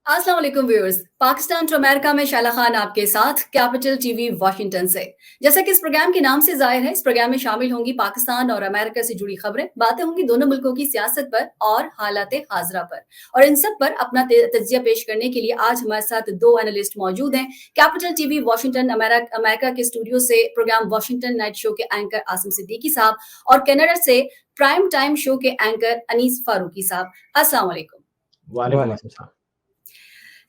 अस्सलाम वालेकुम viewers. Pakistan to America में शैला खान आपके साथ कैपिटल टीवी वॉशिंगटन से। जैसा कि इस प्रोग्राम के नाम से जाहिर है, इस प्रोग्राम में शामिल होंगी पाकिस्तान और अमेरिका से जुड़ी खबरें, बातें होंगी दोनों मुल्कों की सियासत पर और हालात हाजरा पर। और इन सब पर अपना तजिया पेश करने के लिए आज हमारे साथ दो एनालिस्ट मौजूद हैं। कैपिटल टीवी वॉशिंगटन अमेरिका के स्टूडियो से प्रोग्राम वॉशिंगटन नाइट शो के एंकर आसिम सिद्दीकी साहब और कनाडा से प्राइम टाइम शो के एंकर अनीस फारूकी साहब। अस्सलाम वालेकुम। वालेकुम अस्सलाम।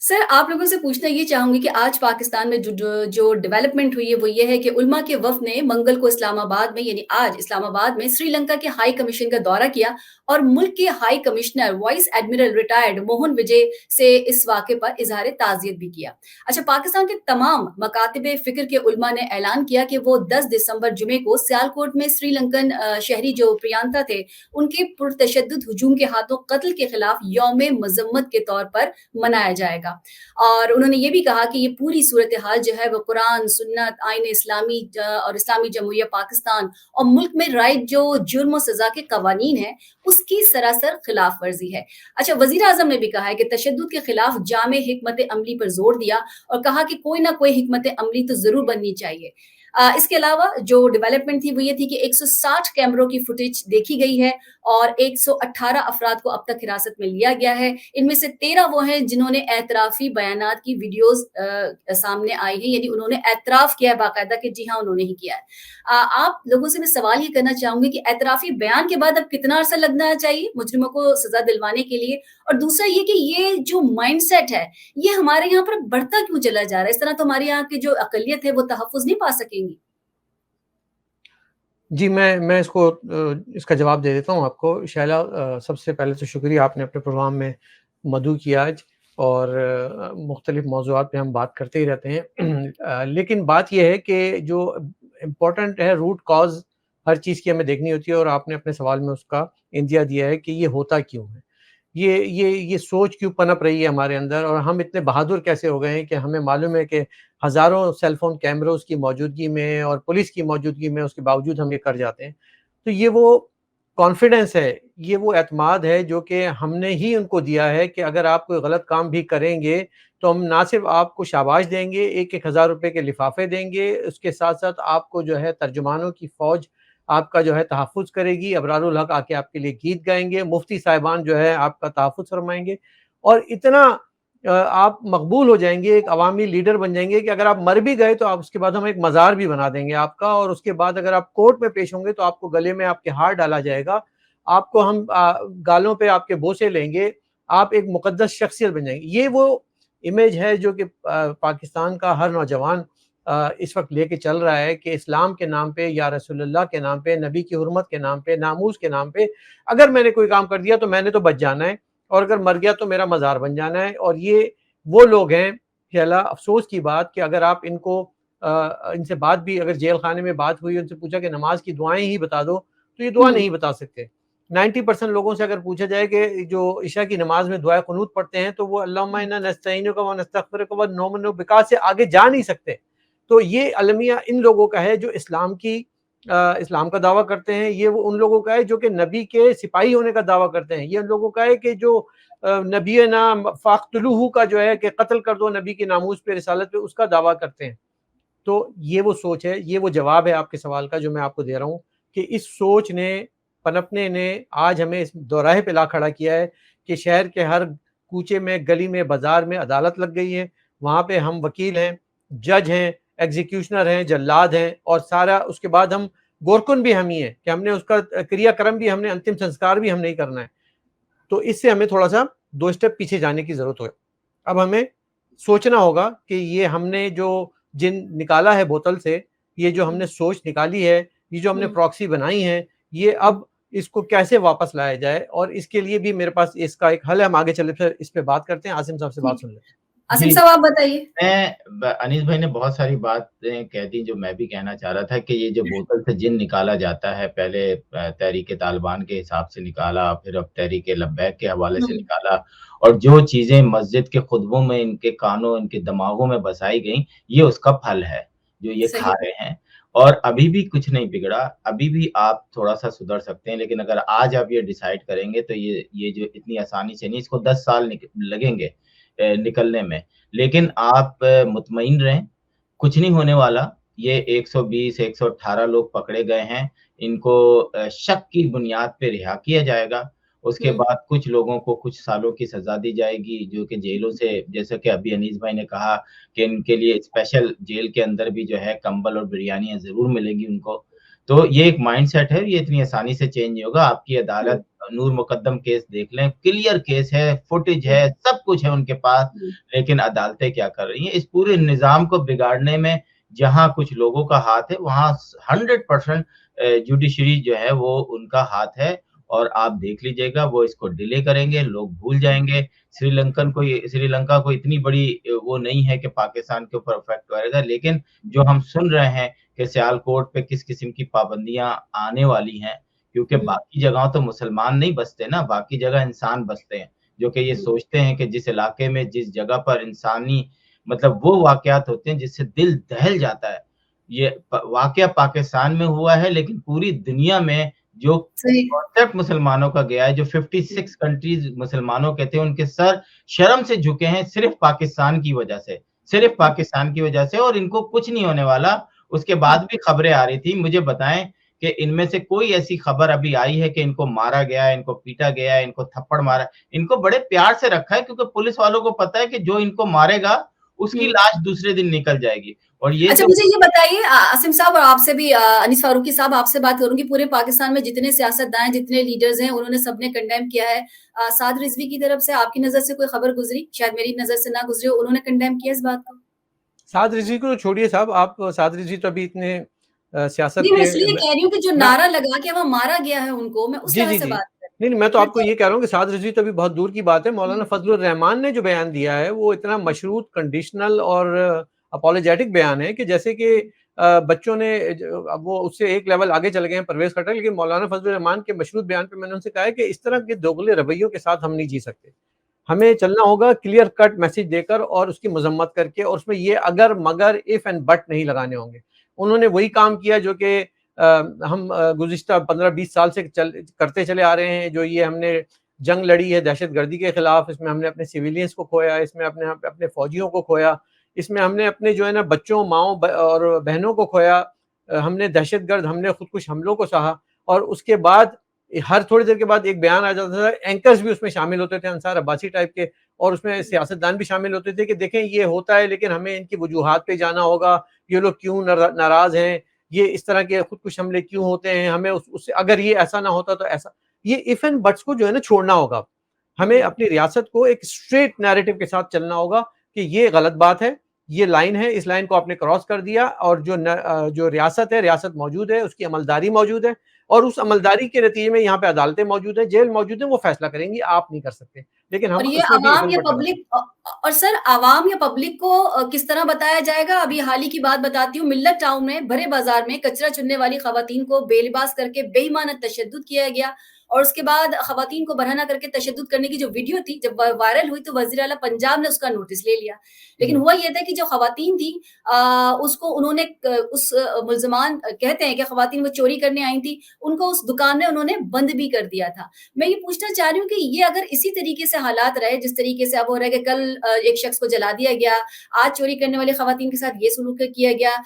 सर, आप लोगों से पूछना ये चाहूँगी कि आज पाकिस्तान में जो डेवलपमेंट हुई है, वो ये है कि उलमा के वफ़द ने मंगल को इस्लामाबाद में यानी आज इस्लामाबाद में श्रीलंका के हाई कमीशन का दौरा किया और मुल्क के high commissioner vice admiral retired Mohan Vijay से इस वाक़े पर इज़हार ताज़ियत भी किया। अच्छा, पाकिस्तान के तमाम मकातिब फ़िक्र के उलमा ने ऐलान किया कि वो 10 दिसंबर जुमे को सियालकोट में श्रीलंकन शहरी जो प्रियांता थे, उनके पुरतशद्दुद हुजूम के हाथों कत्ल के खिलाफ यौम मज़म्मत के तौर पर मनाया जाएगा। और उन्होंने ये भी कहा कि ये पूरी सूरत-ए-हाल जो है वो कुरान, सुन्नत, आईन इस्लामी और इस्लामी जमहूरिया पाकिस्तान और मुल्क में राइज जो जुर्म और सज़ा के कवानीन हैं, उसकी सरासर खिलाफ वर्जी है। अच्छा, वज़ीर-ए-आज़म ने भी कहा है कि तशद्दुद के खिलाफ जामे हिकमत अमली पर जोर दिया और कहा कि कोई ना कोई हिकमत अमली तो ज़रूर बननी चाहिए। इसके अलावा जो डेवलपमेंट थी वो ये थी कि 160 कैमरों की फुटेज देखी गई है और 118 अफराद को अब तक हिरासत में लिया गया है। इनमें से 13 वो हैं जिन्होंने एतराफ़ी बयानात की वीडियोज़ सामने आई हैं, यानी उन्होंने एतराफ़ किया है बाकायदा कि जी हाँ, उन्होंने ही किया है। आप लोगों से मैं सवाल ये करना चाहूँगी कि एतराफ़ी बयान के बाद अब कितना अरसा लगना चाहिए मुजरिमों को सज़ा दिलवाने के लिए? और दूसरा ये कि ये जो माइंडसेट है, ये हमारे यहाँ पर बढ़ता क्यों चला जा रहा है? इस तरह तो हमारे यहाँ की जो अक़लियत है, वो तहफ़्फ़ुज़ नहीं पा सकेंगी। जी, मैं इसको इसका जवाब दे देता हूँ आपको। शैला, सबसे पहले तो शुक्रिया, आपने अपने प्रोग्राम में मदऊ किया आज और मुख्तलिफ़ मौज़ूआत पे हम बात करते ही रहते हैं। लेकिन बात ये है कि जो इम्पोर्टेंट है, रूट कॉज़ हर चीज़ की हमें देखनी होती है और आपने अपने सवाल में उसका इंदिया दिया है कि ये होता क्यों है? ये सोच क्यों पनप रही है हमारे अंदर और हम इतने बहादुर कैसे हो गए हैं कि हमें मालूम है कि हज़ारों सेलफ़ोन कैमरों की मौजूदगी में और पुलिस की मौजूदगी में उसके बावजूद हम ये कर जाते हैं। तो ये वो कॉन्फिडेंस है, ये वो एतमाद है जो कि हमने ही उनको दिया है कि अगर आप कोई गलत काम भी करेंगे, तो हम ना सिर्फ़ आपको शाबाश देंगे, 1-1 हज़ार रुपए के लिफ़ाफ़े देंगे, उसके साथ-साथ आपको जो है तर्जुमानों की फ़ौज आपका जो है तहफ़्फ़ुज़ करेगी, अबरारुल हक़ आके आपके लिए गीत गाएँगे, मुफ्ती साहिबान जो है आपका तहफ़्फ़ुज़ फ़रमाएँगे और इतना आप मकबूल हो जाएँगे, एक अवामी लीडर बन जाएँगे कि अगर आप मर भी गए तो आप उसके बाद हम एक मज़ार भी बना देंगे आपका और उसके बाद अगर आप कोर्ट में पेश होंगे तो आपको गले में आपके हार डाला जाएगा। आपको हम गालों पे आपके बोसे लेंगे, आप एक मुक़द्दस शख्सियत बन जाएँगे। ये वो इमेज है जो कि पाकिस्तान का हर नौजवान इस वक़्त लेके चल रहा है कि इस्लाम के नाम पे, या रसूलुल्लाह के नाम पे, नबी की हुर्मत के नाम पे, नामूस के नाम पे, अगर मैंने कोई काम कर दिया तो मैंने तो बच जाना है और अगर मर गया तो मेरा मज़ार बन जाना है। और ये वो लोग हैं, शैला, अफ़सोस की बात कि अगर आप इनको इनसे बात भी, अगर जेल खाने में बात हुई, उनसे पूछा कि नमाज की दुआएँ ही बता दो, तो ये दुआ हुँ। नहीं बता सकते। 90% लोगों से अगर पूछा जाए कि जो इशा की नमाज में दुआए कुनूत पढ़ते हैं, तो वो अल्लाहुम्मा इन्ना नस्तईनुका व नस्तगफिरुका व नुमिनु बिका से आगे जा नहीं सकते। तो ये अलमिया इन लोगों का है जो इस्लाम का दावा करते हैं। ये वो उन लोगों का है जो कि नबी के सिपाही होने का दावा करते हैं। ये उन लोगों का है कि जो नबी ना फ़ाक़्तुलूहु का जो है कि कत्ल कर दो नबी की नामूस पे, रिसालत पे, उसका दावा करते हैं। तो ये वो सोच है, ये वो जवाब है आपके सवाल का जो मैं आपको दे रहा हूँ कि इस सोच ने, पनपने ने आज हमें इस दोराहे पे ला खड़ा किया है कि शहर के हर कूचे में, गली में, बाज़ार में अदालत लग गई है। वहाँ पे हम वकील हैं, जज हैं, एग्ज़ीक्यूशनर हैं, जल्लाद हैं और सारा उसके बाद हम गोरकुन भी हम ही हैं कि हमने उसका क्रियाक्रम भी, हमने अंतिम संस्कार भी हमने ही करना है। तो इससे हमें थोड़ा-सा 2 स्टेप पीछे जाने की ज़रूरत है। अब हमें सोचना होगा कि ये हमने जो जिन निकाला है बोतल से, ये जो हमने सोच निकाली है, ये जो हमने हुँ। प्रॉक्सी बनाई है, ये अब इसको कैसे वापस लाया जाए और इसके लिए भी मेरे पास इसका एक हल है। हम आगे चले फिर इस पे बात करते हैं। आसिम साहब से बात ठीक। सुन लेते हैं। आसिम जी, साहब, आप बताइए। अनीस भाई ने बहुत सारी बातें कह दी जो मैं भी कहना चाह रहा था कि ये जो बोतल से जिन निकाला जाता है, पहले तहरीक तालिबान के हिसाब से निकाला, फिर अब तहरीक लब्बैक के हवाले से हुँ। निकाला और जो चीज़ें मस्जिद के खुतबों में, इनके कानों, इनके दिमागों में बसाई गई, ये उसका फल है, जो ये खा सही। रहे हैं। और अभी भी कुछ नहीं बिगड़ा, अभी भी आप थोड़ा-सा सुधर सकते हैं, लेकिन अगर आज आप ये डिसाइड करेंगे तो ये जो इतनी आसानी से नहीं, इसको 10 साल लगेंगे। निकलने में। लेकिन आप मुतमईन रहें, कुछ नहीं होने वाला। ये 120, 118 लोग पकड़े गए हैं, इनको शक की बुनियाद पे रिहा किया जाएगा। उसके हुँ। बाद कुछ लोगों को कुछ सालों की सज़ा दी जाएगी, जो कि जेलों से, जैसा कि अभी अनीस भाई ने कहा कि इनके लिए स्पेशल जेल के अंदर भी जो है कंबल और बिरयानियाँ ज़रूर मिलेंगी उनको। तो ये एक माइंडसेट है, ये इतनी आसानी से चेंज नहीं होगा। आपकी हुँ, अदालत नूर मुकद्दम केस देख लें, क्लियर केस है, फुटेज हुँ, है, सब कुछ है उनके पास, हुँ, लेकिन अदालतें क्या कर रही हैं? इस पूरे निज़ाम को बिगाड़ने में जहाँ कुछ लोगों का हाथ है, वहाँ 100% जुडिशरी जो है वो उनका हाथ है, और आप देख लीजिएगा वो इसको डिले करेंगे, लोग भूल जाएँगे। श्रीलंका को इतनी बड़ी वो नहीं है कि पाकिस्तान के ऊपर इफ़ेक्ट करेगा, लेकिन जो हम सुन रहे हैं कि सियालकोट पे किस किस्म की पाबंदियाँ आने वाली हैं, क्योंकि हुँ, बाकी जगहों तो मुसलमान नहीं बसते ना, बाकी जगह इंसान बसते हैं, जो कि ये हुँ। सोचते हैं कि जिस इलाके में, जिस जगह पर इंसानी मतलब वो वाक़यात होते हैं जिससे दिल दहल जाता है। ये प वाक़या पाकिस्तान में हुआ है, लेकिन पूरी दुनिया में जो सही। कॉन्सेप्ट मुसलमानों का गया है, जो हुँ, 56 कंट्रीज़ मुसलमानों के थे, उनके सर शर्म से झुके हैं सिर्फ़ पाकिस्तान की वजह से, सिर्फ़ हुँ, पाकिस्तान की वजह से, और इनको कुछ नहीं होने वाला। उसके हुँ। बाद भी खबरें आ रही थी, मुझे बताएँ कि इनमें से कोई ऐसी खबर अभी आई है कि इनको मारा गया है, इनको पीटा गया है, इनको थप्पड़ मारा, इनको बड़े प्यार से रखा है, क्योंकि पुलिस वालों को पता है कि जो इनको मारेगा, उसकी हुँ। लाश दूसरे दिन निकल जाएगी। और ये अच्छा जो मुझे ये बताइए आसिम साहब और आपसे भी अनीस फारूकी साहब आपसे बात करूँगी। पूरे पाकिस्तान में जितने सियासतदान हैं, जितने लीडर्स हैं, उन्होंने सबने कंडेम किया है। साद रिज़वी की तरफ से आपकी नज़र से कोई खबर गुज़री? शायद मेरी नज़र से ना गुज़री हो, उन्होंने कंडेम किया इस बात को? साद रिज़वी को तो छोड़िए साहब, आप साद रिज़वी तो अभी इतने सियासत नहीं, मैं के इसलिए मैं कह रही हूँ कि जो मैं नारा लगा के वहाँ मारा गया है उनको, मैं उस जी, तरह जी, से जी। बात कर रही नहीं, नहीं, मैं तो हूँ। आपको ये कह रहा हूँ कि साद रिज़वी तो अभी बहुत दूर की बात है। मौलाना हुँ, फ़ज़लुर रहमान ने जो बयान दिया है, वो इतना हुँ, मशरूत, कंडीशनल और अपोलोजेटिक बयान है कि जैसे कि बच्चों ने अब वो उससे एक लेवल आगे चले गए हैं परवेज़ खट्टर, लेकिन मौलाना फ़ज़लुर रहमान के मशरूत बयान पे मैंने उनसे कहा है कि इस तरह के दोगले रवैयों के साथ हम नहीं जी सकते। हमें चलना होगा क्लियर कट मैसेज देकर और उसकी मज़म्मत करके, और उसमें ये अगर, मगर, इफ एंड बट नहीं लगाने होंगे। उन्होंने वही काम किया जो कि हम गुज़िश्ता 15-20 साल से करते चले आ रहे हैं, जो ये हमने जंग लड़ी है दहशतगर्दी के खिलाफ। इसमें हमने अपने सिविलियंस को खोया, इसमें अपने अपने फौजियों को खोया, इसमें हमने अपने जो है ना बच्चों, माँओं और बहनों को खोया। हमने दहशतगर्द हमने खुदकुश हमलों को सहा, और उसके बाद हर थोड़ी देर के बाद एक बयान आ जाता था। एंकर्स भी उसमें शामिल होते थे, अंसार अब्बासी टाइप के, और उसमें सियासतदान भी शामिल होते थे कि देखें ये होता है, लेकिन हमें इनकी वजूहात पे जाना होगा, ये लोग क्यों नाराज़ हैं, ये इस तरह के खुदकुश हमले क्यों होते हैं, हमें उससे अगर ये ऐसा ना होता तो ऐसा। ये इफ एंड बट्स को जो है ना छोड़ना होगा। हमें हुँ, अपनी रियासत को एक स्ट्रेट नैरेटिव के साथ चलना होगा कि ये गलत बात है, ये लाइन है, इस लाइन को आपने क्रॉस कर दिया, और जो रियासत है, रियासत मौजूद है, उसकी अमलदारी मौजूद है, और उस अमलदारी के नतीजे में यहाँ पे अदालतें मौजूद हैं, जेल मौजूद है, वो फैसला करेंगी, आप नहीं कर सकते। लेकिन हम और ये उसमें भी इफ अवाम एंड या बट लगा सकते पब्लिक और सर अवाम या पब्लिक को किस तरह बताया जाएगा? अभी हाल ही की बात बताती हूँ, मिल्लत टाउन में भरे बाज़ार में कचरा चुनने वाली ख़वातीन को बेलिबास करके बेईमाना तशद्दुद किया गया और उसके बाद ख़वातीन को बरहना करके तशद्दुद करने की जो वीडियो थी, जब वायरल हुई तो वज़ीर आला पंजाब ने उसका नोटिस ले लिया। लेकिन हैं। हुआ ये था कि जो ख़वातीन थी उसको उन्होंने उस मुल्ज़मान कहते हैं कि ख़वातीन वो चोरी करने आई थी, उनको उस दुकान में उन्होंने बंद भी कर दिया था। मैं ये पूछना चाह रही हूँ कि ये अगर इसी तरीके से हालात रहे, जिस तरीके से अब हो रहा है कि कल एक शख्स को जला दिया गया, आज चोरी करने वाली खवातीन के साथ ये सलूक किया गया,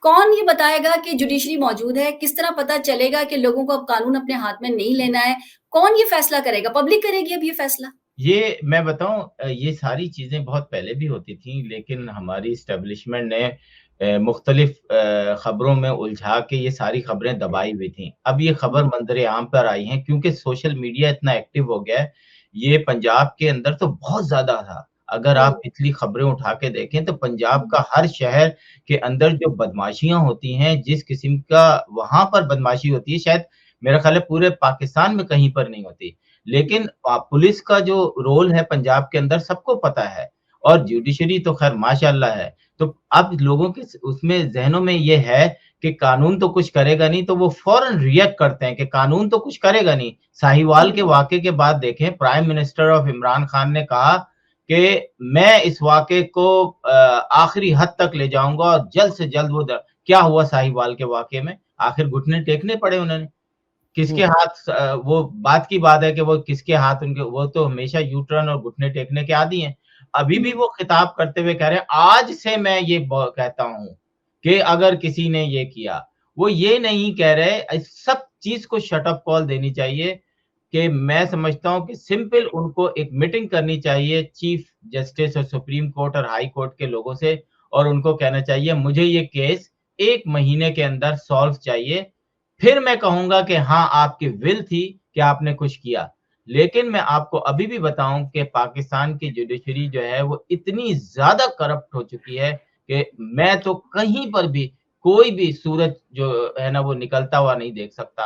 कौन ये बताएगा कि जुडिशरी मौजूद है? किस तरह पता चलेगा कि लोगों को अब कानून अपने हाथ में नहीं लेना है? कौन ये फैसला करेगा? पब्लिक करेगी अब ये फैसला? ये मैं बताऊँ, ये सारी चीज़ें बहुत पहले भी होती थीं, लेकिन हमारी एस्टेब्लिशमेंट ने मुख्तलिफ खबरों में उलझा के ये सारी खबरें दबाई हुई थीं। अब ये हुँ, खबर मंज़र-ए-आम पर आई हैं, क्योंकि सोशल मीडिया इतना एक्टिव हो गया है। ये पंजाब के अंदर तो बहुत ज़्यादा था। अगर हुँ, आप पिछली खबरें उठा के देखें, तो पंजाब हुँ, का हर शहर के अंदर जो बदमाशियाँ होती हैं, जिस किस्म का वहाँ पर बदमाशी होती है, शायद मेरा ख़्याल है पूरे पाकिस्तान में कहीं पर नहीं होती। लेकिन पुलिस का जो रोल है पंजाब के अंदर सबको पता है, और जुडिशरी तो ख़ैर माशाअल्लाह है। तो अब लोगों के उसमें ज़हनों में ये है कि कानून तो कुछ करेगा नहीं, तो वो फ़ौरन रिएक्ट करते हैं कि कानून तो कुछ करेगा नहीं। साहिवाल के हुँ, वाक़ये के बाद देखें, prime minister of Imran Khan ने कहा कि मैं इस वाक़ये को आखिरी हद तक ले जाऊँगा, और जल्द से जल्द वो क्या हुआ साहिवाल के वाक़ये में? आखिर घुटने टेकने पड़े उन्हें। किसके हुँ, हाथ वो बात की बात है कि वो किसके हाथ उनके, वो तो हमेशा यू टर्न और घुटने टेकने के आदी हैं। अभी भी वो खिताब करते हुए कह रहे हैं, आज से मैं ये कहता हूँ कि अगर किसी ने ये किया, वो ये नहीं कह रहे, इस सब चीज़ को शट ऑफ कॉल देनी चाहिए कि मैं समझता हूँ कि सिंपल उनको एक मीटिंग करनी चाहिए चीफ जस्टिस और सुप्रीम कोर्ट और हाई कोर्ट के लोगों से और उनको कहना चाहिए मुझे ये केस 1 महीने के अंदर सॉल्व चाहिए। फिर मैं कहूँगा कि हाँ, आपकी विल थी कि आपने कुछ किया। लेकिन मैं आपको अभी भी बताऊँ कि पाकिस्तान की जुडिशरी जो है वो इतनी ज़्यादा करप्ट हो चुकी है कि मैं तो कहीं पर भी कोई भी सूरज जो है ना वो निकलता हुआ नहीं देख सकता।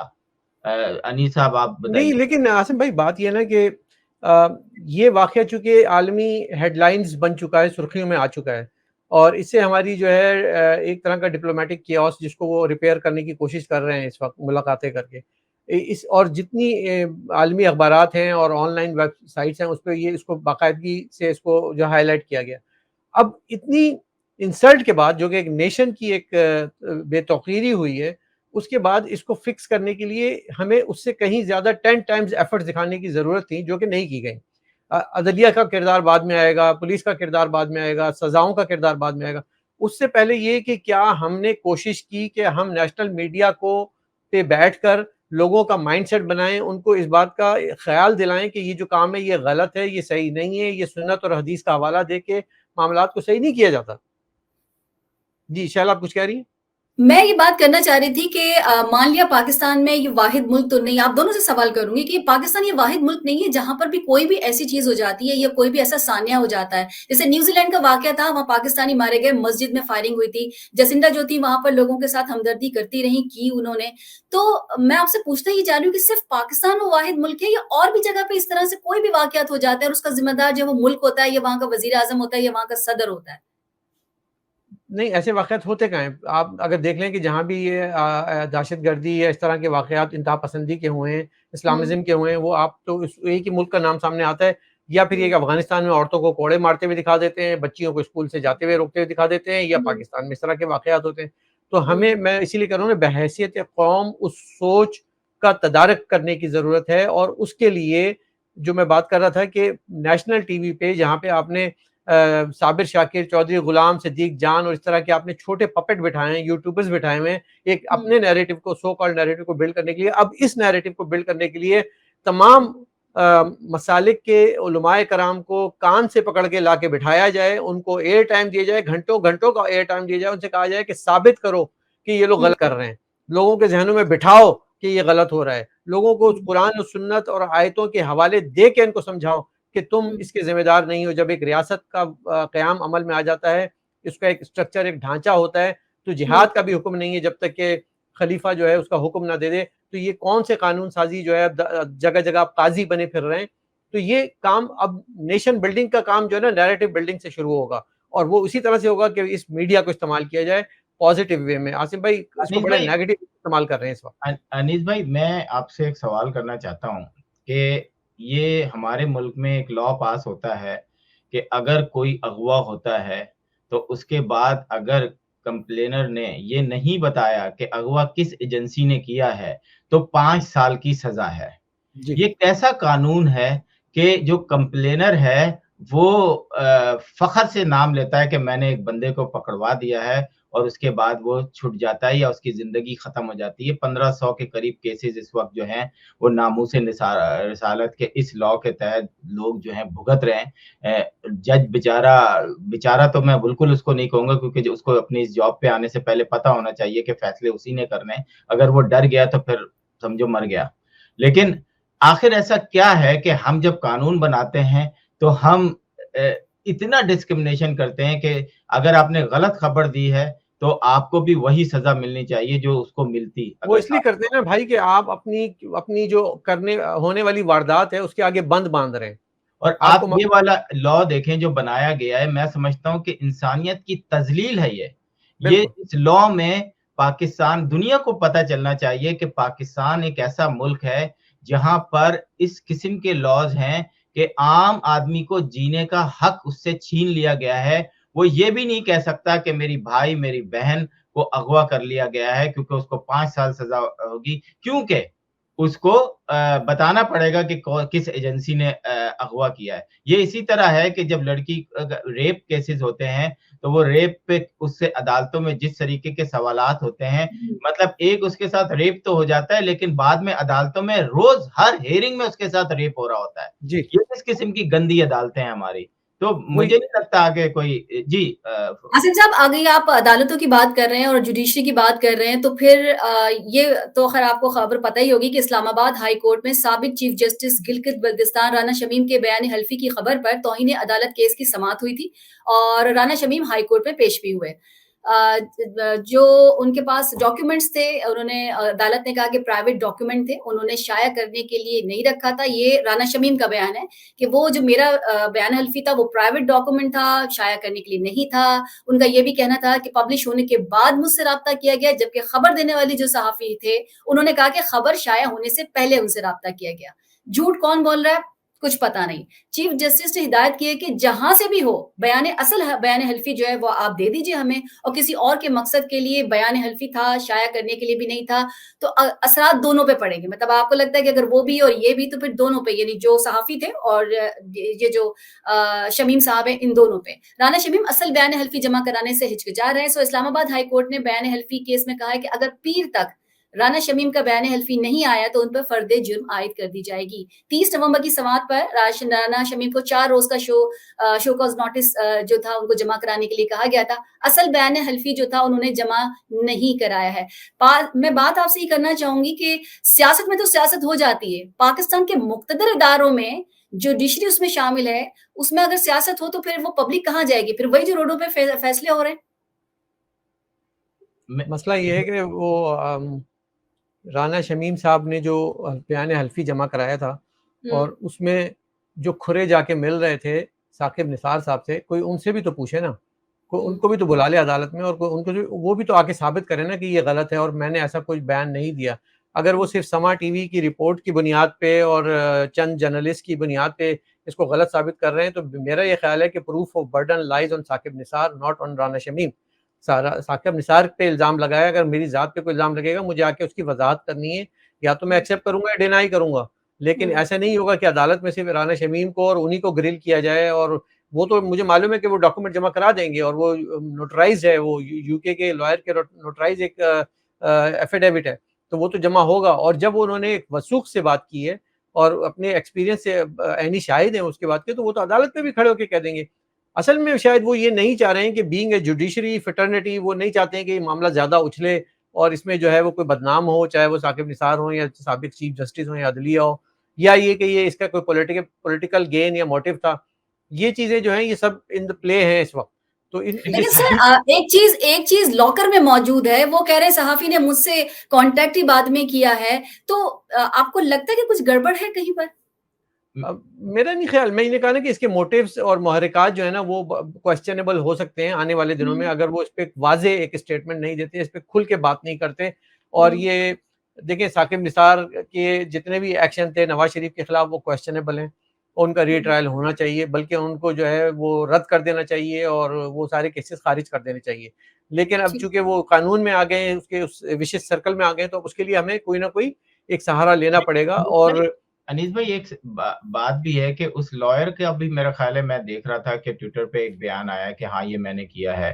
अनीस साहब आप नहीं, बताइए। लेकिन आसिम भाई बात ये है ना कि ये वाक़या चूँकि आलमी हेडलाइंस बन चुका है, सुर्खियों में आ चुका है और इससे हमारी जो है एक तरह का डिप्लोमैटिक कियोस जिसको वो रिपेयर करने की कोशिश कर रहे हैं इस वक़्त मुलाकातें करके। इस और जितनी आलमी अखबारात हैं और ऑनलाइन वेबसाइट्स हैं, उसपे ये इसको बाकायदगी से इसको जो हाइलाइट किया गया। अब इतनी इंसल्ट के बाद जो कि एक नेशन की एक बेतौकीरी हुई है, उसके बाद इसको फिक्स करने के लिए हमें उससे कहीं ज़्यादा 10 टाइम्स एफर्ट्स दिखाने की ज़रूरत थी, जो कि नहीं की गई। अदलिया का किरदार बाद में आएगा, पुलिस का किरदार बाद में आएगा, सज़ाओं का किरदार बाद में आएगा। उससे पहले ये कि क्या हमने कोशिश की कि हम नेशनल मीडिया को पे बैठकर लोगों का माइंडसेट बनाएँ, उनको इस बात का ख़्याल दिलाएँ कि ये जो काम है, ये गलत है, ये सही नहीं है, ये सुन्नत और हदीस का हवाला दे के मामलात को सही नहीं किया जाता। जी, शैला आप कुछ कह रही हैं? मैं ये बात करना चाह रही थी कि मान लिया पाकिस्तान में ये वाहिद मुल्क तो नहीं, आप दोनों से सवाल करूँगी कि पाकिस्तान ये वाहिद मुल्क नहीं है जहाँ पर भी कोई भी ऐसी चीज़ हो जाती है या कोई भी ऐसा सान्या हो जाता है। जैसे न्यूज़ीलैंड का वाक़या था, वहाँ पाकिस्तानी मारे गए, मस्जिद में फायरिंग हुई थी। जसिंदा जो थी वहाँ पर लोगों के साथ हमदर्दी करती रहीं, की उन्होंने। तो मैं आपसे पूछना ये चाह रही हूँ कि सिर्फ़ पाकिस्तान वो वाहिद मुल्क है या और भी जगह पे इस तरह से कोई भी वाक़यात हो जाता है और उसका ज़िम्मेदार जो है वो मुल्क होता है या वहाँ का वज़ीर-ए-आज़म होता है या वहाँ का सदर होता है? नहीं, ऐसे वाक़यात होते कहाँ हैं? आप अगर देख लें कि जहाँ भी ये दहशतगर्दी या इस तरह के वाक़यात इंतहा पसंदी के हुए हैं, हुँ, इस्लामिज़्म के हुए हैं, वो आप तो इस एक ही मुल्क का नाम सामने आता है या फिर ये हुँ, कि अफ़गानिस्तान में औरतों को कोड़े मारते हुए दिखा देते हैं, बच्चियों को स्कूल से जाते हुए रोकते हुए दिखा देते हैं या हुँ, पाकिस्तान में इस तरह के वाक़यात होते हैं। तो हुँ, हमें मैं इसीलिए कह रहा हूँ ना बहैसियत कौम उस सोच का तदारक करने की ज़रूरत है और उसके लिए जो मैं बात कर रहा था कि नेशनल टीवी पे जहाँ पे आपने साबिर शाकिर, चौधरी गुलाम, सिद्दीक जान और इस तरह के आपने छोटे पपेट बिठाए हैं, यूट्यूबर्स बिठाए हुए हैं, एक हुँ, अपने नैरेटिव को सो कॉल्ड नैरेटिव को बिल्ड करने के लिए। अब इस नैरेटिव को बिल्ड करने के लिए तमाम मसालिक के उलमाए कराम को कान से पकड़ के लाके बिठाया जाए, उनको एयर टाइम दिया जाए, घंटों-घंटों का एयर टाइम दिया जाए, उनसे कहा जाए कि साबित करो कि ये लोग हुँ, गलत कर रहे हैं। लोगों के ज़हनों में बिठाओ कि ये गलत हो रहा है। लोगों को हुँ, कुरान और सुन्नत और आयतों के हवाले दे के इनको समझाओ कि तुम हुँ, इसके ज़िम्मेदार नहीं हो। जब एक रियासत का क़याम अमल में आ जाता है, इसका एक स्ट्रक्चर, एक ढाँचा होता है, तो हुँ। जिहाद का भी हुक्म नहीं है जब तक कि खलीफा जो है उसका हुक्म ना दे दे। तो ये कौन से कानून साज़ी जो है जगह-जगह आप काज़ी बने फिर रहे हैं। तो ये काम अब नेशन बिल्डिंग का काम जो है ना नैरेटिव बिल्डिंग से शुरू होगा और वो उसी तरह से होगा कि इस मीडिया को इस्तेमाल किया जाए पॉज़िटिव वे में। आसिम भाई इसको अनीस बड़े भाई नेगेटिव इस्तेमाल कर रहे हैं इस वक़्त। अनीस भाई मैं आपसे एक सवाल करना चाहता हूँ कि ये हमारे मुल्क में एक लॉ पास होता है कि अगर कोई अगवा होता है तो उसके बाद अगर कंप्लेनर ने ये नहीं बताया कि अगवा किस एजेंसी ने किया है तो 5 साल की सज़ा है। जी। ये कैसा कानून है कि जो कंप्लेनर है वो फ़ख्र से नाम लेता है कि मैंने एक बंदे को पकड़वा दिया है और उसके बाद वो छूट जाता है या उसकी ज़िंदगी ख़त्म हो जाती है। 1500 के करीब केसेज़ इस वक़्त जो हैं वो नामूसे रिसालत के इस लॉ के तहत लोग जो हैं भुगत रहे हैं। जज बेचारा बेचारा तो मैं बिल्कुल उसको नहीं कहूँगा क्योंकि जो उसको अपनी इस जॉब पे आने से पहले पता होना चाहिए कि फ़ैसले उसी ने करने हैं। अगर वो डर गया तो फिर समझो मर गया। लेकिन आखिर ऐसा क्या है कि हम जब कानून बनाते हैं तो हम अ, इतना डिस्क्रिमिनेशन करते हैं कि अगर आपने गलत खबर दी है तो आपको भी वही सज़ा मिलनी चाहिए जो उसको मिलती वो अगर इसलिए सामने करते हैं ना भाई कि आप अपनी अपनी जो करने होने वाली वारदात है उसके आगे बंद बाँध रहे हैं। और आप आपको म ये वाला लॉ देखें जो बनाया गया है, मैं समझता हूँ कि इंसानियत की तज़लील है ये। ये बिल्कुल। इस लॉ में पाकिस्तान दुनिया को पता चलना चाहिए कि पाकिस्तान एक ऐसा मुल्क है, जहाँ पर इस किस्म के लॉज़ हैं कि आम आदमी को जीने का हक उससे छीन लिया गया है। वो ये भी नहीं कह सकता कि मेरी भाई, मेरी बहन को अगवा कर लिया गया है क्योंकि उसको 5 साल सज़ा होगी। क्योंकि उसको बताना पड़ेगा कि किस एजेंसी ने अगवा किया है। ये इसी तरह है कि जब लड़की रेप केसेस होते हैं, तो वो रेप पे उससे अदालतों में जिस तरीके के सवालात होते हैं, मतलब एक उसके साथ रेप तो हो जाता है, लेकिन बाद में अदालतों में रोज़ हर हियरिंग में उसके साथ रेप हो रहा होता है। जी। ये किस किस्म की गंदी अदालतें हैं हमारी। तो मुझे वही नहीं लगता आगे कोई जी आसिफ साहब, अगर आप अदालतों की बात कर रहे हैं और जुडिशरी की बात कर रहे हैं, तो फिर ये तो खैर आपको खबर पता ही होगी कि इस्लामाबाद हाई कोर्ट में साबिक चीफ जस्टिस गिलगित-बल्तिस्तान राना शमीम के बयान हल्फी की खबर पर तौहीन अदालत केस की समाअत हुई थी और राना शमीम हाई कोर्ट में पेश भी हुए। जो उनके पास डॉक्यूमेंट्स थे, उन्होंने अदालत ने कहा कि प्राइवेट डॉक्यूमेंट थे, उन्होंने शाया करने के लिए नहीं रखा था। ये राना शमीम का बयान है कि वो जो मेरा बयान हल्फी था, वो प्राइवेट डॉक्यूमेंट था, शाया करने के लिए नहीं था। उनका ये भी कहना था कि पब्लिश होने के बाद मुझसे राब्ता किया गया, जबकि खबर देने वाले जो सहाफ़ी थे, उन्होंने कहा कि खबर शाया होने से पहले उनसे राब्ता किया गया। झूठ कौन बोल रहा है? कुछ पता नहीं। चीफ जस्टिस ने हिदायत की है कि जहाँ से भी हो, बयान हल्फी जो है वो आप दे दीजिए हमें, और किसी और के मकसद के लिए बयान हल्फी था, शाया करने के लिए भी नहीं था, तो असरात दोनों पे पड़ेंगे। मतलब आपको लगता है कि अगर वो भी और ये भी, तो फिर दोनों पे, यानी जो सहाफ़ी थे और ये जो शमीम साहब हैं, इन दोनों पे। राना शमीम असल बयान हल्फी जमा कराने से हिचकिचा रहे हैं। सो इस्लामाबाद हाई कोर्ट ने बयान हल्फी केस में कहा है कि अगर पीर तक राना शमीम का बयान हल्फी नहीं आया, तो उन पर फर्द जुर्म आयद कर दी जाएगी। 30 नवंबर की समाअत पर राना शमीम को 4 रोज का शो कॉज नोटिस जो था उनको जमा कराने के लिए कहा गया था। असल बयान हल्फी जो था उन्होंने जमा नहीं कराया है। मैं बात आपसे ये करना चाहूंगी कि सियासत में तो सियासत हो जाती है। पाकिस्तान के मुक़्तदर इदारों में जुडिशरी उसमें शामिल है, उसमें अगर सियासत हो तो फिर वो पब्लिक कहाँ जाएगी? फिर वही जो रोडों पे फैसले हो रहे हैं। मसला ये है कि वो राना शमीम साहब ने जो बयान हल्फी जमा कराया था और उसमें जो खुरे जाके मिल रहे थे साकिब निसार साहब से, कोई उनसे भी तो पूछे ना, उनको भी तो बुला ले अदालत में, और उनको वो भी तो आके साबित करें ना कि ये गलत है और मैंने ऐसा कोई बयान नहीं दिया। अगर वो सिर्फ समा टीवी की रिपोर्ट की बुनियाद पे और चंद जर्नलिस्ट की बुनियाद पे इसको गलत साबित कर रहे हैं, तो मेरा ये ख्याल है कि proof of burden lies on Saqib Nisar, not on Rana Shamim. Saqib Nisar पे इल्ज़ाम लगाया, अगर मेरी ज़ात पे कोई इल्ज़ाम लगेगा, मुझे आके उसकी वज़ाहत करनी है, या तो मैं एक्सेप्ट करूँगा या डिनाई करूँगा। लेकिन ऐसा नहीं होगा कि अदालत में सिर्फ राना शमीम को और उन्हीं को ग्रिल किया जाए, और वो तो मुझे मालूम है कि वो डॉक्यूमेंट जमा करा देंगे और वो नोटराइज़्ड है, वो यूके के लॉयर के नोटराइज़ एक एफिडेविट है, तो वो तो जमा होगा। और जब उन्होंने एक वसूख से बात की है और अपने एक्सपीरियंस से ऐनी शाहिद हैं उसके बात के, तो वो तो अदालत में भी खड़े होके कह देंगे। असल में शायद वो ये नहीं चाह रहे हैं कि बीइंग ए जुडिशरी फ्रेटर्निटी, वो नहीं चाहते हैं कि ये मामला ज़्यादा उछले और इसमें जो है वो कोई बदनाम हो, चाहे वो साकिब निसार हो या साबिक चीफ जस्टिस हो या अदलिया हो, या ये कि ये इसका कोई पॉलिटिकल गेन या मोटिव था। ये चीज़ें जो हैं ये सब इन द प्ले हैं इस वक़्त। तो इन ये लेकिन सारी सर एक चीज़ लॉकर में मौजूद है, वो कह रहे हैं सहाफ़ी ने मुझसे कॉन्टैक्ट ही बाद में किया है, तो आपको लगता है कि कुछ गड़बड़ है कहीं पर? मेरा नहीं ख्याल, मैंने कहा ना कि इसके मोटिव्स और मुहर्रिकात जो है ना वो क्वेश्चनेबल हो सकते हैं आने वाले दिनों में, अगर वो इस पे वाज़े एक स्टेटमेंट नहीं देते, इस पे खुल के बात नहीं करते। और ये देखिए, साकिब निसार के जितने भी एक्शन थे नवाज शरीफ के खिलाफ, वो क्वेश्चनेबल हैं, उनका रीट्रायल होना चाहिए, बल्कि उनको जो है वो रद्द कर देना चाहिए और वो सारे केसेस खारिज कर देने चाहिए। लेकिन अब चूंकि वो कानून में आ गए हैं, उसके उस विशेष सर्कल में आ गए हैं, तो उसके लिए हमें कोई ना कोई एक सहारा लेना पड़ेगा। और अनीस भाई एक बात भी है कि उस लॉयर का भी मेरा ख्याल है, मैं देख रहा था कि ट्विटर पे एक बयान आया कि हाँ ये मैंने किया है,